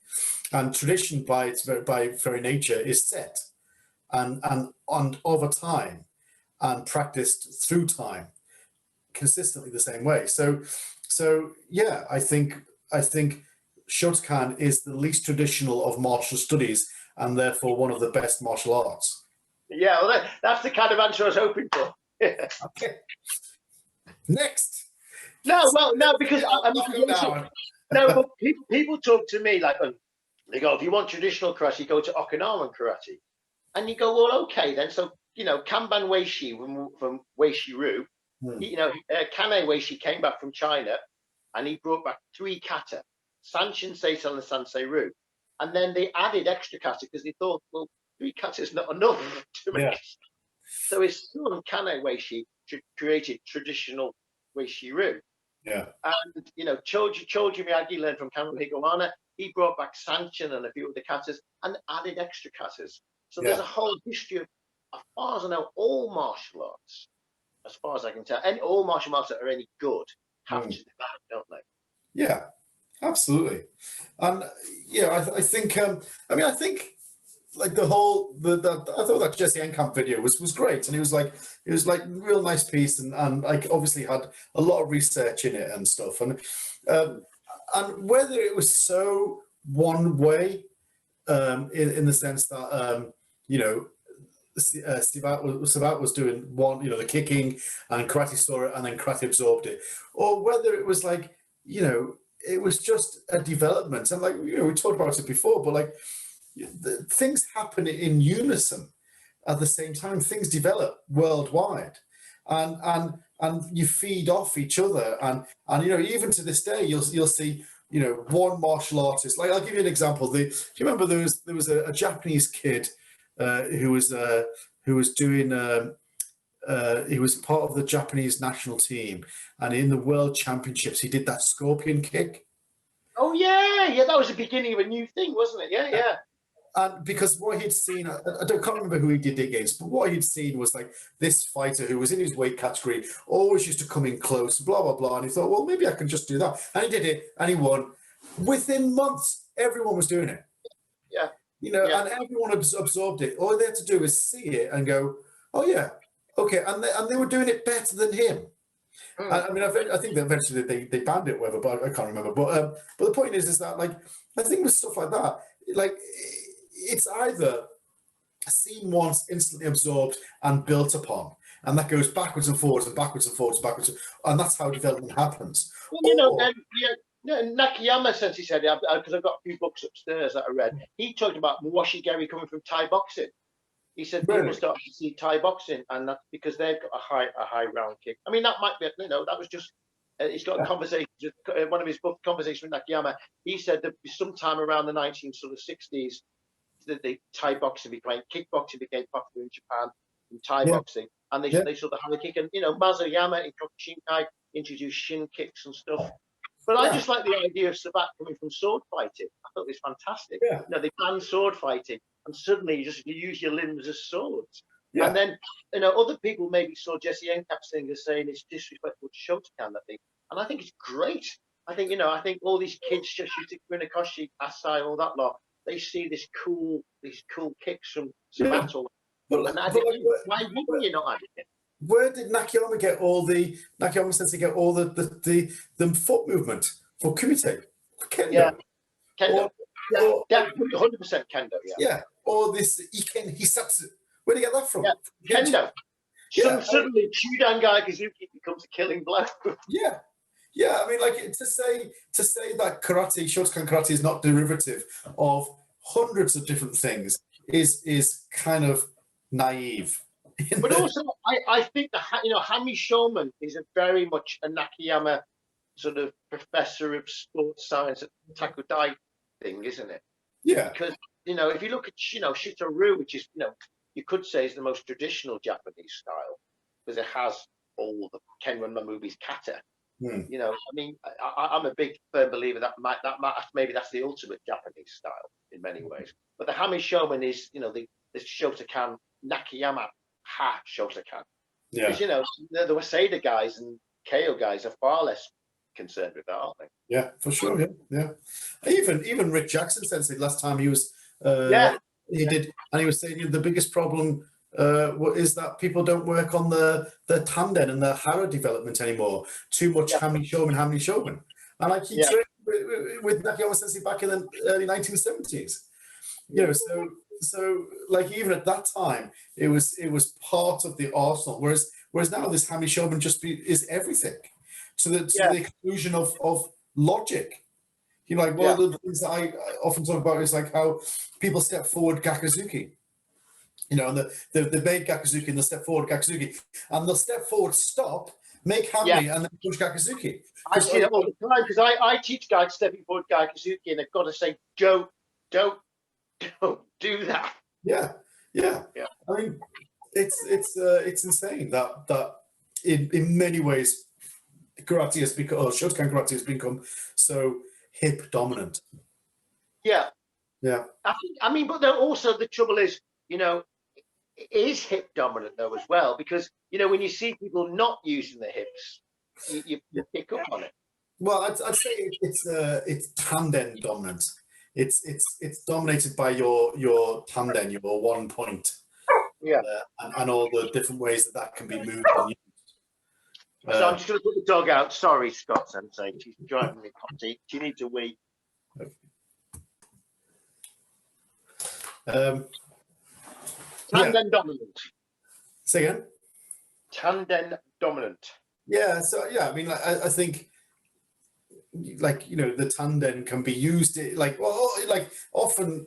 and tradition by its very nature is set and over time and practiced through time, consistently the same way. So yeah, I think Shotokan is the least traditional of martial studies, and therefore one of the best martial arts. Yeah, well, that's the kind of answer I was hoping for. Okay. Next. No, because but people talk to me like, they go, if you want traditional karate, go to Okinawan karate, and you go, well, okay then. So, you know, Kanban Weishi from Weishi-Ryu, you know, Kane Weishi came back from China, and he brought back 3 kata, Sanshin, Seisan, and Sansei-Ryu, and then they added extra kata because they thought, well, 3 kata is not enough to make. So his son Kane Weishi created traditional Weishi-Ryu. Yeah. And, you know, Choji Miyagi learned from Cameron Higuana. He brought back Sanchin and a few of the katas and added extra katas. So there's a whole history of, as far as I know, all martial arts, as far as I can tell, all martial arts that are any good have to develop, don't they? Yeah, absolutely. And I think, I think, like, I thought that Jesse Encamp video was great, and it was like real nice piece, and like obviously had a lot of research in it and stuff, and whether it was so one way, in the sense that you know, Savat was doing one, you know, the kicking, and karate saw it and then karate absorbed it, or whether it was like, you know, it was just a development, and like, you know, we talked about it before, but like, things happen in unison at the same time. Things develop worldwide, and you feed off each other, and you know, even to this day, you'll see, you know, one martial artist. Like, I'll give you an example. Do you remember there was a Japanese kid who was doing he was part of the Japanese national team, and in the World Championships he did that scorpion kick. Oh yeah, that was the beginning of a new thing, wasn't it? Yeah. And because what he'd seen, can't remember who he did it against, but what he'd seen was like this fighter who was in his weight category, always used to come in close, blah, blah, blah. And he thought, well, maybe I can just do that. And he did it, and he won. Within months, everyone was doing it. Yeah. And everyone absorbed it. All they had to do was see it and go, oh, yeah, okay. And they were doing it better than him. I mean, I think that eventually they banned it, or whatever, but I can't remember. But the point is that, like, I think with stuff like that, like, it's either seen once, instantly absorbed and built upon, and that goes backwards and forwards and backwards and forwards and backwards, and that's how development happens. Well, Nakayama, since he said it, because I've got a few books upstairs that I read, he talked about Mwashigeri coming from Thai boxing. He said people started to see Thai boxing, and that's because they've got a high round kick. I mean, that might be, that was just, he's got a conversation, one of his book, Conversation with Nakayama. He said that sometime around the 1960s, the Thai boxing became, kickboxing became popular in Japan, in Thai boxing, and they saw the high kick. And, Mazayama in Kokushinkai introduced shin kicks and stuff. But I just like the idea of Sabat coming from sword fighting. I thought it was fantastic. Yeah. They banned sword fighting, and suddenly you use your limbs as swords. Yeah. And then, other people maybe saw Jesse Encap Singer saying it's disrespectful to Shotokan, I think. And I think it's great. I think, I think all these kids, Shoshuta Funakoshi, Asai, all that lot, they see these cool kicks from Sabat. And I think, why wouldn't you not add it? Where did Nakayama get all the foot movement for kumite? Kendo. Yeah, Kendo. Definitely 100% Kendo. Yeah. Or this Iken Hisatsu. Where did you get that from? Yeah. Kendo. Suddenly, Chudan Gaikuzuki becomes a killing blow. Yeah. I mean, like, to say that karate, Shotokan karate, is not derivative of hundreds of different things is kind of naive. But also, I think that Hami Shoman is a very much a Nakayama sort of professor of sports science at Takudai thing, isn't it? Yeah. Because if you look at Shito-ryu, which is you could say is the most traditional Japanese style, because it has all the Kenran Mamubi's kata. I mean, I'm a big firm believer that maybe that's the ultimate Japanese style in many ways. But the Hami Shoman is the Shotokan Nakayama Ha Shotokan. Yeah. Because the Waseda guys and KO guys are far less concerned with that, aren't they? Yeah, for sure. Yeah. Even Rick Jackson said last time he was. He did, and he was saying the biggest problem is that people don't work on the tanden and the hara development anymore. Too much Hami Shoman. And like he trained with Nakayama Sensei back in the early 1970s. So like even at that time, it was part of the arsenal. Whereas now this Hami Shoman is everything, to the exclusion of logic. One of the things that I often talk about is like how people step forward Gakuzuki. And they made Gakuzuki and they'll step forward Gakuzuki, and they'll step forward, stop, make Hami, and then push Gakuzuki. I see it all the time because I teach guys stepping forward Gakuzuki, and they've got to say, don't do that. Yeah. I mean, it's insane that in many ways karate has become, or Shotokan karate has become so hip dominant. Yeah. I mean, but then also the trouble is, it is hip dominant though as well, because when you see people not using their hips, you pick up on it. Well, I'd say it's tanden dominant. It's dominated by your tanden, your 1 point. Yeah. And all the different ways that can be moved and used. So I'm just going to put the dog out. Sorry, Scott Sensei. She's driving me potty. She needs a wee. Tanden dominant. Say again? Tanden dominant. Yeah. So I mean, I think, the tanden can be used often.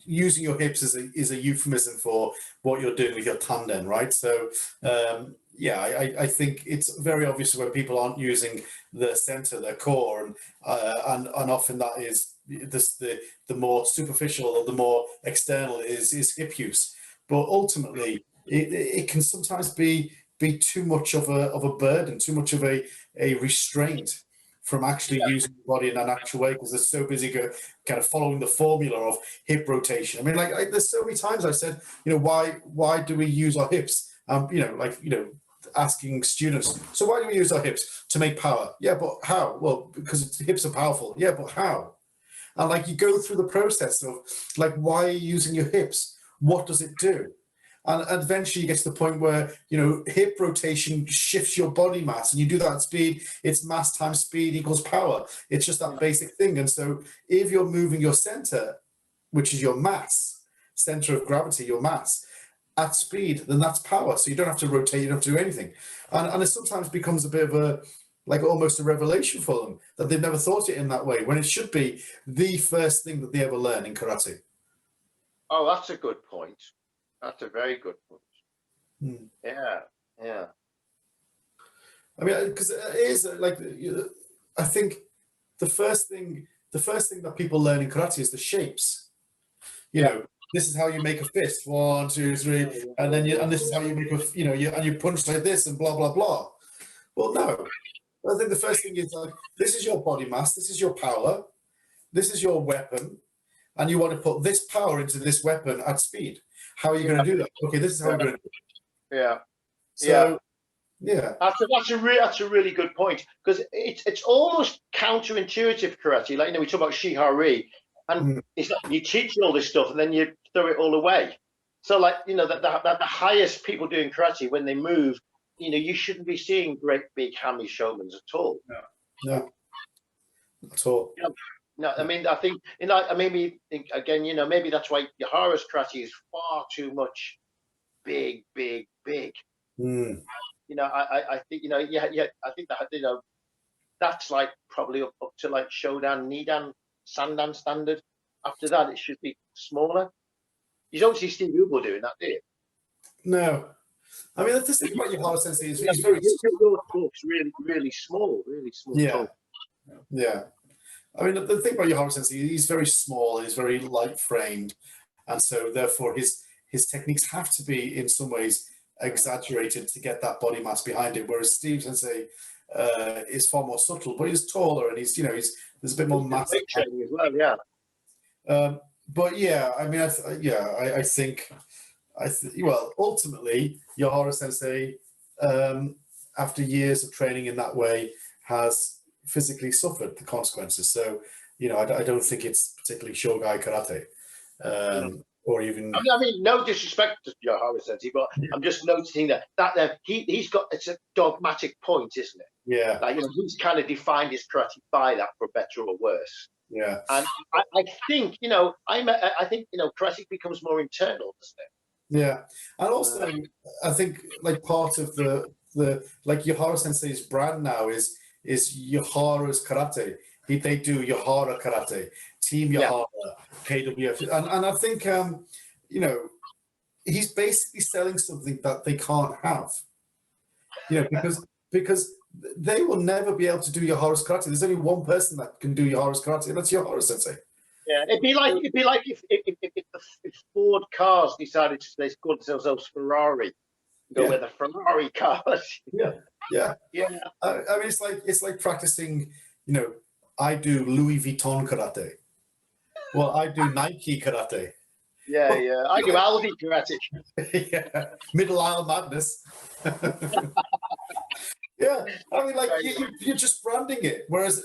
Using your hips is a euphemism for what you're doing with your tanden, right? So I think it's very obvious when people aren't using the center, their core, and often that is the more superficial or the more external is hip use. But ultimately, it can sometimes be too much of a burden, too much of a restraint from actually using the body in an actual way because they're so busy kind of following the formula of hip rotation. I mean, like there's so many times I said, why do we use our hips? Asking students, so why do we use our hips? To make power. Yeah, but how? Well, because the hips are powerful. Yeah, but how? And like you go through the process of like, why are you using your hips? What does it do? And eventually you get to the point where, hip rotation shifts your body mass, and you do that at speed. It's mass times speed equals power. It's just that basic thing. And so if you're moving your center, which is your mass, center of gravity, your mass, at speed, then that's power. So you don't have to rotate, you don't have to do anything. And it sometimes becomes a bit of almost a revelation for them that they've never thought it in that way, when it should be the first thing that they ever learn in karate. Oh, that's a good point. That's a very good point. Yeah. I mean, because it is I think the first thing that people learn in karate is the shapes. This is how you make a fist, 1, 2, 3, and this is how you make you punch like this and blah blah blah. Well, no. I think the first thing is this is your body mass, this is your power, this is your weapon, and you want to put this power into this weapon at speed. How are you going to do that? Okay, this is how we're going to do it. Yeah. So, yeah. That's a really good point, because it's almost counterintuitive karate. Like, we talk about shihari, and it's like you teach all this stuff and then you throw it all away. So like, the highest people doing karate, when they move, you shouldn't be seeing great big hammy showmans at all. No, not at all. No, I mean, I think, maybe again, maybe that's why Yahara's karate is far too much big. Mm. I think, I think that, that's like probably up to like Shodan, Nidan, Sandan standard. After that, it should be smaller. You don't see Steve Ubo doing that, do you? No. I mean, the thing about Yahara Sensei is he's very really small, really small. Yeah. Yeah. I mean, the thing about Yahara Sensei, he's very small, he's very light framed, and so therefore his techniques have to be in some ways exaggerated to get that body mass behind it. Whereas Steve Sensei is far more subtle, but he's taller and he's there's a bit more mass training as well. Yeah. But yeah, I mean, I think ultimately Yahara Sensei, after years of training in that way, has physically suffered the consequences. So, I don't think it's particularly shogai karate, or even. I mean, no disrespect to Yahara Sensei, but I'm just noticing that he's got, it's a dogmatic point, isn't it? Yeah. Like, he's kind of defined his karate by that, for better or worse. Yeah. And I think, I think karate becomes more internal, doesn't it? Yeah, and also I think like part of the Yahara Sensei's brand now is Yahara's karate. They do Yahara karate, Team Yahara, KWF, and I think he's basically selling something that they can't have. Because they will never be able to do Yahara's karate. There's only one person that can do Yahara's karate, and that's Yahara Sensei. Yeah, it'd be like if Ford cars decided to call themselves Ferrari, go with the Ferrari cars. Yeah. I mean, it's like practicing. I do Louis Vuitton karate. Well, I do Nike karate. Yeah. I do Aldi karate. Yeah, middle aisle madness. Yeah, I mean, like you're just branding it, whereas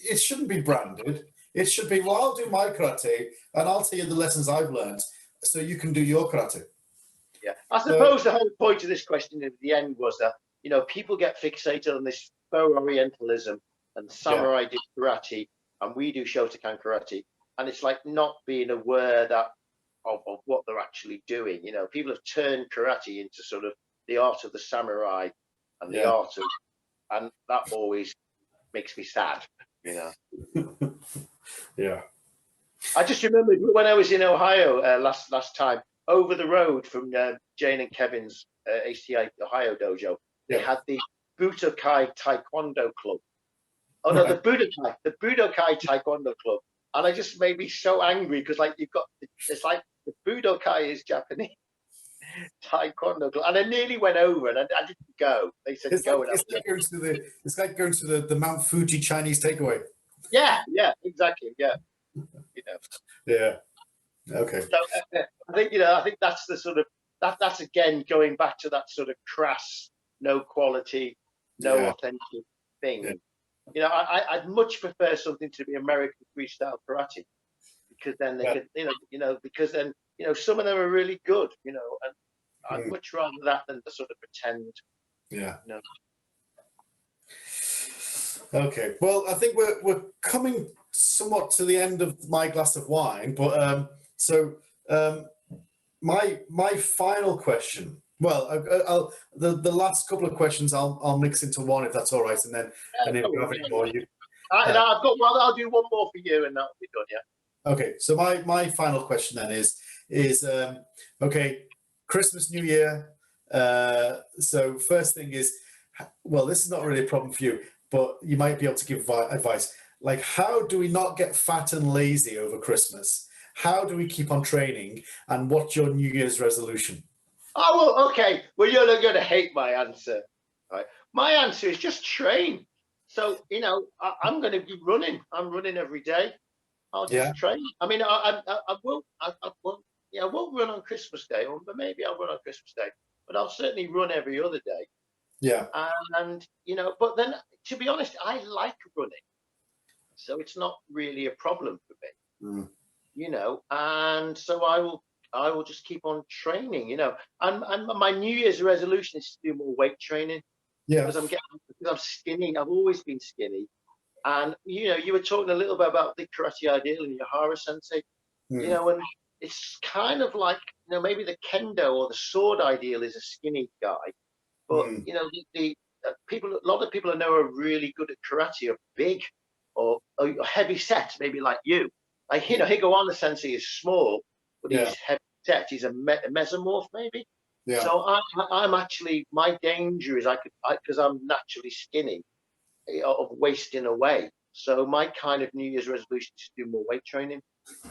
it shouldn't be branded. It should be, well, I'll do my karate and I'll tell you the lessons I've learned so you can do your karate. Yeah, I suppose the whole point of this question at the end was that, people get fixated on this faux Orientalism and samurai did karate and we do Shotokan karate. And it's like not being aware of what they're actually doing. People have turned karate into sort of the art of the samurai and the art of, and that always makes me sad, Yeah. I just remember when I was in Ohio last time, over the road from Jane and Kevin's HDKI Ohio dojo, they had the Budokai Taekwondo Club. Oh no, the Budokai Taekwondo Club, and I just made me so angry because like it's like the Budokai is Japanese, Taekwondo club, and I nearly went over, and I didn't go. They said go. It's like going to the Mount Fuji Chinese takeaway. Yeah, exactly. Yeah, you know. Yeah. Okay. So I think that's the sort of that's again going back to that sort of crass, no quality, no authentic thing. Yeah. I'd much prefer something to be American freestyle karate, because then they could, because then some of them are really good, and I'd much rather that than the sort of pretend. Yeah. Okay. Well, I think we're coming somewhat to the end of my glass of wine, but my final question. Well, I'll the last couple of questions I'll mix into one, if that's all right, and then if you have any more, I've got one. I'll do one more for you, and that'll be done. Yeah. Okay. So my final question then is okay, Christmas, New Year. So first thing is, well, this is not really a problem for you, but you might be able to give advice. Like, how do we not get fat and lazy over Christmas? How do we keep on training? And what's your New Year's resolution? Oh, well, okay. Well, you're not going to hate my answer. Right? My answer is just train. So, I'm going to be running. I'm running every day. I'll just train. I mean, I won't run on Christmas Day, or maybe I'll run on Christmas Day, but I'll certainly run every other day. Yeah. And but then, to be honest, I like running, so it's not really a problem for me. And so I will just keep on training. And my New Year's resolution is to do more weight training. Yeah. Because I'm skinny. I've always been skinny. And you were talking a little bit about the karate ideal and your Hara sensei, and it's kind of like maybe the kendo or the sword ideal is a skinny guy, but the people, a lot of people I know are really good at karate are big or heavy set, maybe like you. Like Higawano sensei is small, but he's heavy set. He's a mesomorph maybe. Yeah. So I'm actually, my danger is because I'm naturally skinny, of wasting away. So my kind of New Year's resolution is to do more weight training.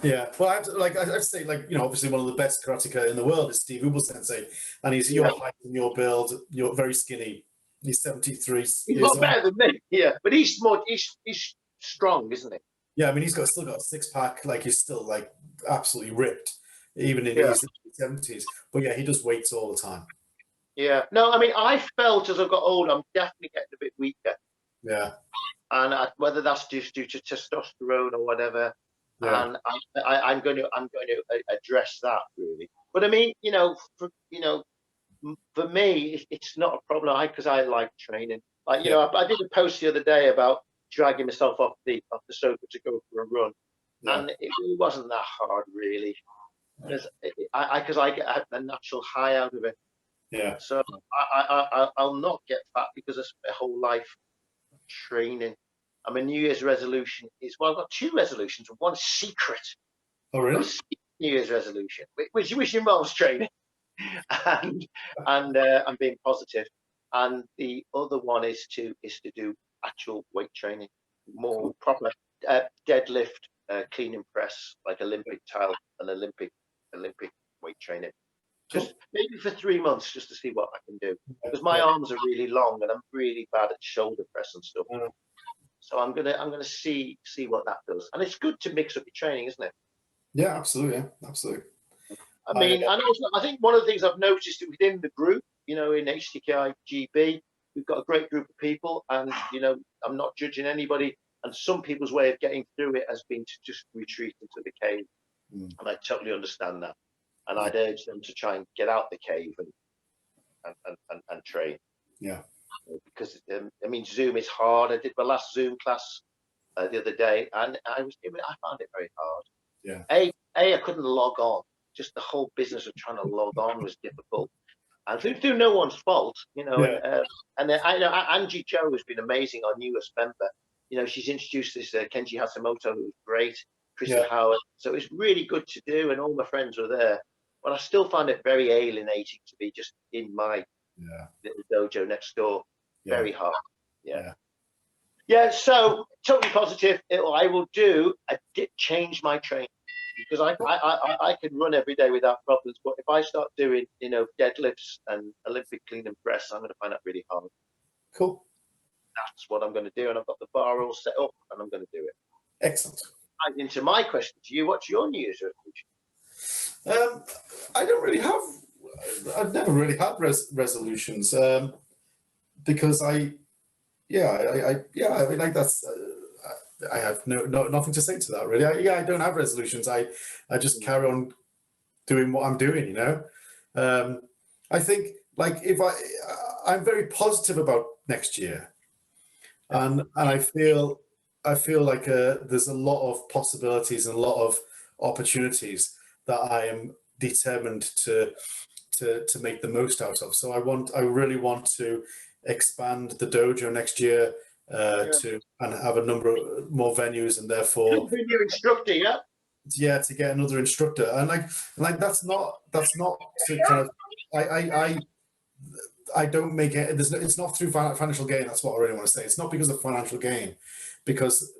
Yeah, well, I have to say, obviously one of the best karateka in the world is Steve Ubel Sensei, and he's your height and your build. You're very skinny. He's 73. He's not better than me. Yeah, but he's more. He's strong, isn't he? Yeah, I mean, he's still got a six-pack. Like, he's still absolutely ripped, even in his 70s. But yeah, he does weights all the time. Yeah. No, I mean, I felt as I've got older, I'm definitely getting a bit weaker. Yeah. And whether that's due to testosterone or whatever, and I'm going to address that really. But I mean, for me, it's not a problem because I like training. I did a post the other day about dragging myself off the sofa to go for a run, and it wasn't that hard really, because I get a natural high out of it. Yeah. So I'll not get fat because I spent my whole life training. And my New Year's resolution is, well, I've got two resolutions. One secret. Oh, really? New Year's resolution, which involves training and being positive. And the other one is to do actual weight training, more proper deadlift, clean and press, like Olympic style and Olympic weight training. Just maybe for 3 months, just to see what I can do, because my arms are really long and I'm really bad at shoulder press and stuff. So I'm gonna see what that does, and it's good to mix up your training, isn't it? Yeah, absolutely, absolutely. I mean, and also I think one of the things I've noticed within the group, in HDKI GB, we've got a great group of people, and I'm not judging anybody. And some people's way of getting through it has been to just retreat into the cave, and I totally understand that. And I'd urge them to try and get out the cave and train. Yeah. Because I mean, Zoom is hard. I did my last Zoom class the other day, and I found it very hard. Yeah. I couldn't log on. Just the whole business of trying to log on was difficult, and through no one's fault, And then I know Angie Cho has been amazing, our newest member. She's introduced this Kenji Hashimoto, who's great. Kristen Howard. So it's really good to do, and all my friends were there. But I still find it very alienating to be just in my little dojo next door. Very hard. Yeah. Yeah, so totally positive. I will change my training because I can run every day without problems. But if I start doing, deadlifts and Olympic clean and press, I'm going to find that really hard. Cool. That's what I'm going to do, and I've got the bar all set up, and I'm going to do it. Excellent. Right into my question to you: what's your New Year's resolution? I don't really have. I've never really had resolutions because I mean, like that's. I have nothing to say to that really. I don't have resolutions. I just carry on doing what I'm doing. I think like if I'm very positive about next year, and I feel like there's a lot of possibilities and a lot of opportunities that I am determined to make the most out of. So I really want to expand the dojo next year to have a number of more venues, and therefore be your instructor, to get another instructor, and like that's not to kind of I don't make it. It's not through financial gain. That's what I really want to say. It's not because of financial gain, because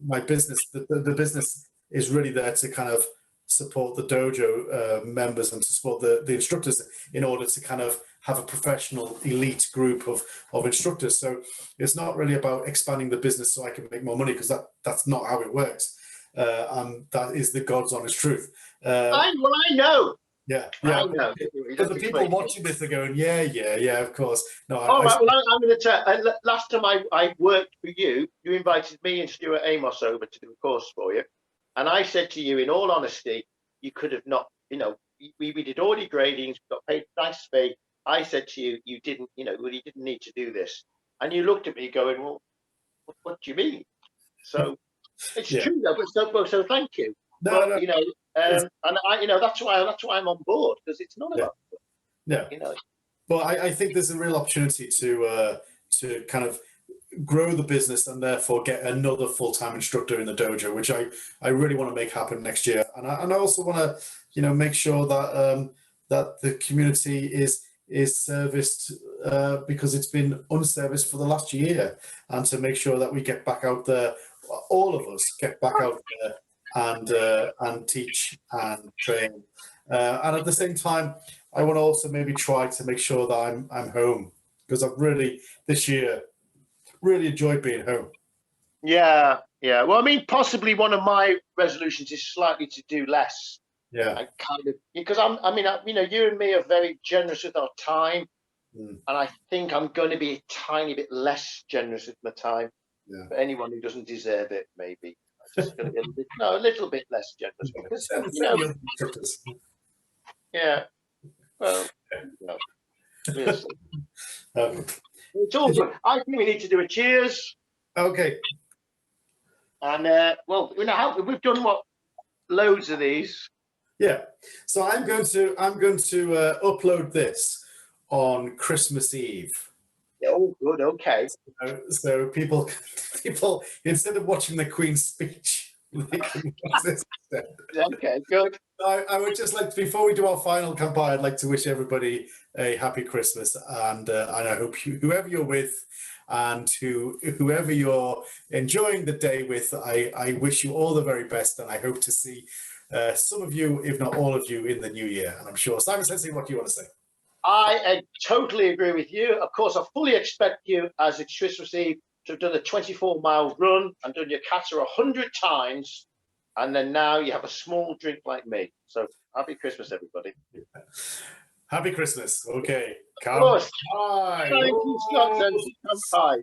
my business, the business is really there to kind of support the dojo members and to support the instructors in order to kind of have a professional elite group of instructors. So it's not really about expanding the business so I can make more money, because that's not how it works. And that is the God's honest truth. I know. Yeah. I know. But the people watching this are going, yeah, of course. No. All right. Well, I'm going to tell. Last time I worked for you, you invited me and Stuart Amos over to do a course for you, and I said to you, in all honesty, you could have not. We did all your gradings, got paid a nice fee. I said to you, you didn't need to do this, and you looked at me going, well, what do you mean? So it's true, though. So thank you. No. And that's why I'm on board, because it's not about. Yeah. Well, I think there's a real opportunity to kind of grow the business and therefore get another full-time instructor in the dojo, which I really want to make happen next year. And I also want to, make sure that that the community is serviced because it's been unserviced for the last year, and to make sure that we get back out there, all of us get back out there and teach and train. And at the same time, I want to also maybe try to make sure that I'm home, because I've really this year really enjoyed being home. Yeah. Well, I mean, possibly one of my resolutions is slightly to do less. Yeah. I kind of, because you and me are very generous with our time, and I think I'm going to be a tiny bit less generous with my time. Yeah. For anyone who doesn't deserve it, maybe I'm just going to be a little bit less generous, because yeah. Well, yes. It's all good. I think we need to do a cheers. Okay. And we've done loads of these. Yeah. So I'm going to upload this on Christmas Eve. Oh, good. Okay. So people instead of watching the Queen's speech, they can watch this instead. Okay, good. I would just like to, before we do our final campaign, I'd like to wish everybody a happy Christmas, and I hope whoever you're with and whoever you're enjoying the day with, I wish you all the very best, and I hope to see some of you, if not all of you, in the new year. And I'm sure Simon Sensei, what do you want to say? I totally agree with you. Of course, I fully expect you, as it's Christmas Eve, to have done a 24-mile run and done your kata 100 times, and then now you have a small drink like me. So happy Christmas, everybody. Happy Christmas. Okay. Of course. Thank you, Scott. Bye.